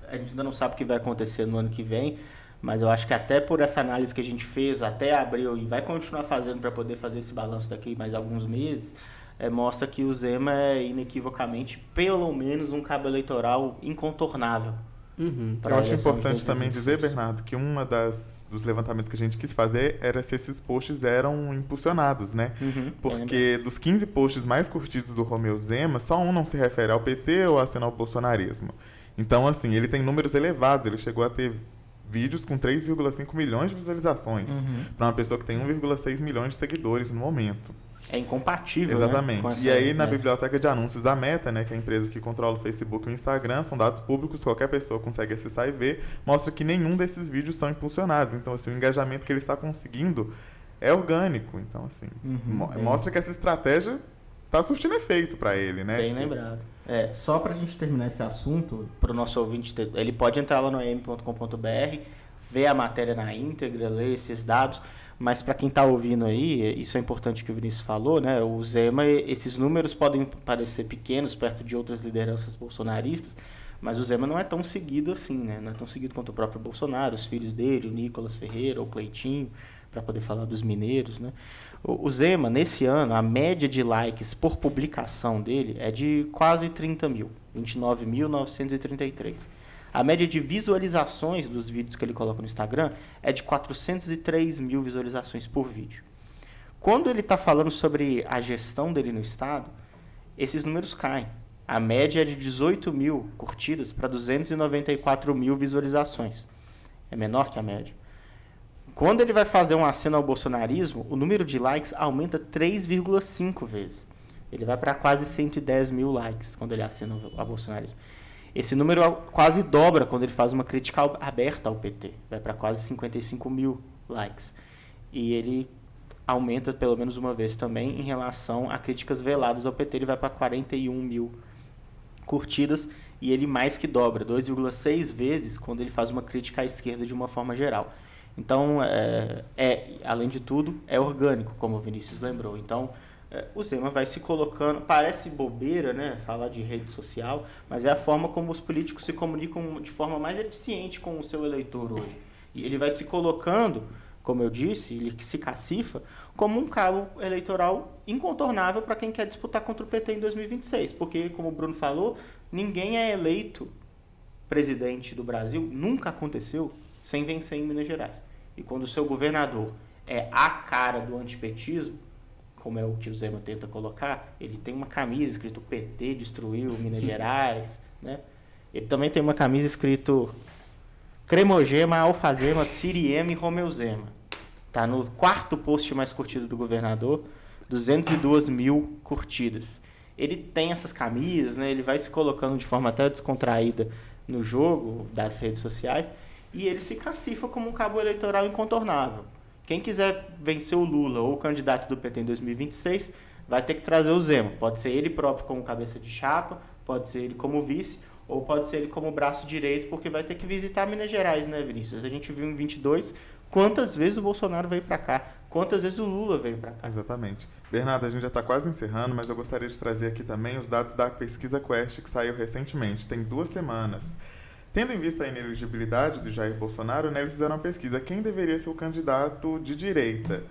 a gente ainda não sabe o que vai acontecer no ano que vem, mas eu acho que até por essa análise que a gente fez até abril e vai continuar fazendo para poder fazer esse balanço daqui mais alguns meses, mostra que o Zema é inequivocamente, pelo menos, um cabo eleitoral incontornável. Eu acho importante também dizer, Bernardo, que dos levantamentos que a gente quis fazer era se esses posts eram impulsionados, né? Porque dos 15 posts mais curtidos do Romeu Zema, só um não se refere ao PT ou ao bolsonarismo. Então, assim, ele tem números elevados, ele chegou a ter vídeos com 3,5 milhões de visualizações, para uma pessoa que tem 1,6 milhões de seguidores no momento. É incompatível, exatamente. Né? E aí, na biblioteca de anúncios da Meta, né, que é a empresa que controla o Facebook e o Instagram, são dados públicos, qualquer pessoa consegue acessar e ver, mostra que nenhum desses vídeos são impulsionados. Então, assim, o engajamento que ele está conseguindo é orgânico. Então, assim, mostra que essa estratégia está surtindo efeito para ele, né? Bem lembrado. Só para a gente terminar esse assunto, para o nosso ouvinte, ele pode entrar lá no am.com.br, ver a matéria na íntegra, ler esses dados. Mas para quem está ouvindo aí, isso é importante que o Vinícius falou, né? O Zema, esses números podem parecer pequenos perto de outras lideranças bolsonaristas, mas o Zema não é tão seguido assim, né? Não é tão seguido quanto o próprio Bolsonaro, os filhos dele, o Nicolas Ferreira, o Cleitinho, para poder falar dos mineiros, né? O Zema, nesse ano, a média de likes por publicação dele é de quase 30 mil, 29.933. A média de visualizações dos vídeos que ele coloca no Instagram é de 403 mil visualizações por vídeo. Quando ele está falando sobre a gestão dele no Estado, esses números caem. A média é de 18 mil curtidas para 294 mil visualizações. É menor que a média. Quando ele vai fazer um aceno ao bolsonarismo, o número de likes aumenta 3,5 vezes. Ele vai para quase 110 mil likes quando ele acena ao bolsonarismo. Esse número quase dobra quando ele faz uma crítica aberta ao PT. Vai para quase 55 mil likes. E ele aumenta pelo menos uma vez também em relação a críticas veladas ao PT. Ele vai para 41 mil curtidas e ele mais que dobra, 2,6 vezes quando ele faz uma crítica à esquerda de uma forma geral. Então, além de tudo, é orgânico, como o Vinícius lembrou. Então, o Zema vai se colocando, parece bobeira, né, falar de rede social, mas é a forma como os políticos se comunicam de forma mais eficiente com o seu eleitor hoje. E ele vai se colocando, como eu disse, ele se cacifa, como um cabo eleitoral incontornável para quem quer disputar contra o PT em 2026. Porque, como o Bruno falou, ninguém é eleito presidente do Brasil, nunca aconteceu, sem vencer em Minas Gerais. E quando o seu governador é a cara do antipetismo, como é o que o Zema tenta colocar, ele tem uma camisa escrito PT destruiu Minas Gerais, né? Ele também tem uma camisa escrito Cremogema, Alfazema, Siriema e Romeu Zema. Tá no 4º post mais curtido do governador, 202 mil curtidas. Ele tem essas camisas, né? Ele vai se colocando de forma até descontraída no jogo das redes sociais e ele se cacifa como um cabo eleitoral incontornável. Quem quiser vencer o Lula ou o candidato do PT em 2026, vai ter que trazer o Zema. Pode ser ele próprio como cabeça de chapa, pode ser ele como vice, ou pode ser ele como braço direito, porque vai ter que visitar Minas Gerais, né, Vinícius? A gente viu em 22 quantas vezes o Bolsonaro veio para cá, quantas vezes o Lula veio para cá. Exatamente. Bernardo, a gente já está quase encerrando, mas eu gostaria de trazer aqui também os dados da pesquisa Quest, que saiu recentemente, tem 2 semanas. Tendo em vista a inelegibilidade do Jair Bolsonaro, né, eles fizeram uma pesquisa. Quem deveria ser o candidato de direita?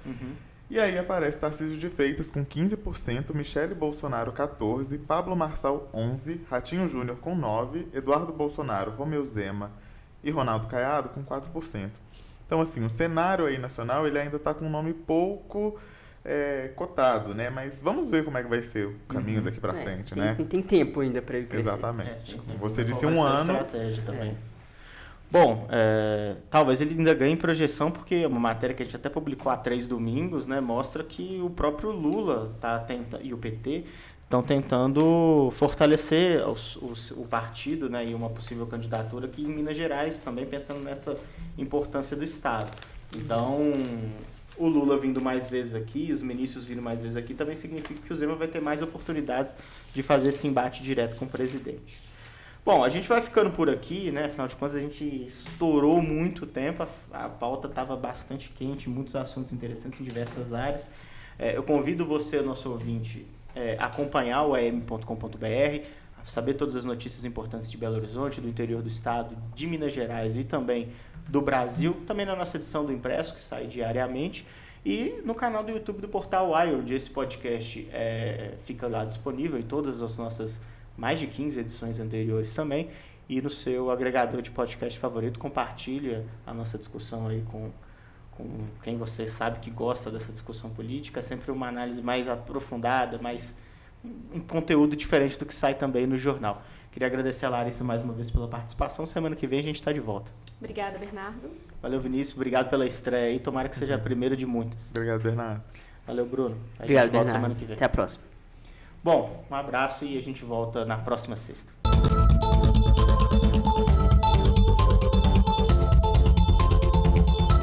E aí aparece Tarcísio de Freitas com 15%, Michele Bolsonaro 14%, Pablo Marçal 11%, Ratinho Júnior com 9%, Eduardo Bolsonaro, Romeu Zema e Ronaldo Caiado com 4%. Então, assim, o cenário aí nacional ele ainda está com um nome pouco cotado, né? Mas vamos ver como é que vai ser o caminho daqui para frente, né? Tem tempo ainda para ele crescer. Exatamente. Você disse um ano. Estratégia também. Bom, talvez ele ainda ganhe projeção, porque uma matéria que a gente até publicou há 3 domingos, né, mostra que o próprio Lula e o PT estão tentando fortalecer o partido, né, e uma possível candidatura aqui em Minas Gerais, também pensando nessa importância do Estado. Então, o Lula vindo mais vezes aqui, os ministros vindo mais vezes aqui, também significa que o Zema vai ter mais oportunidades de fazer esse embate direto com o presidente. Bom, a gente vai ficando por aqui, né? Afinal de contas, a gente estourou muito tempo, a pauta estava bastante quente, muitos assuntos interessantes em diversas áreas. Eu convido você, nosso ouvinte, a acompanhar o am.com.br, saber todas as notícias importantes de Belo Horizonte, do interior do estado, de Minas Gerais e também do Brasil, também na nossa edição do Impresso, que sai diariamente, e no canal do YouTube do Portal Wire, onde esse podcast fica lá disponível, e todas as nossas mais de 15 edições anteriores também, e no seu agregador de podcast favorito, compartilha a nossa discussão aí com quem você sabe que gosta dessa discussão política. É sempre uma análise mais aprofundada, mais um conteúdo diferente do que sai também no jornal. Queria agradecer a Larissa mais uma vez pela participação. Semana que vem a gente está de volta. Obrigada, Bernardo. Valeu, Vinícius. Obrigado pela estreia aí. Tomara que seja a primeira de muitas. Obrigado, Bernardo. Valeu, Bruno. Obrigado, gente volta Bernardo. semana que vem. Até a próxima. Bom, um abraço e a gente volta na próxima sexta.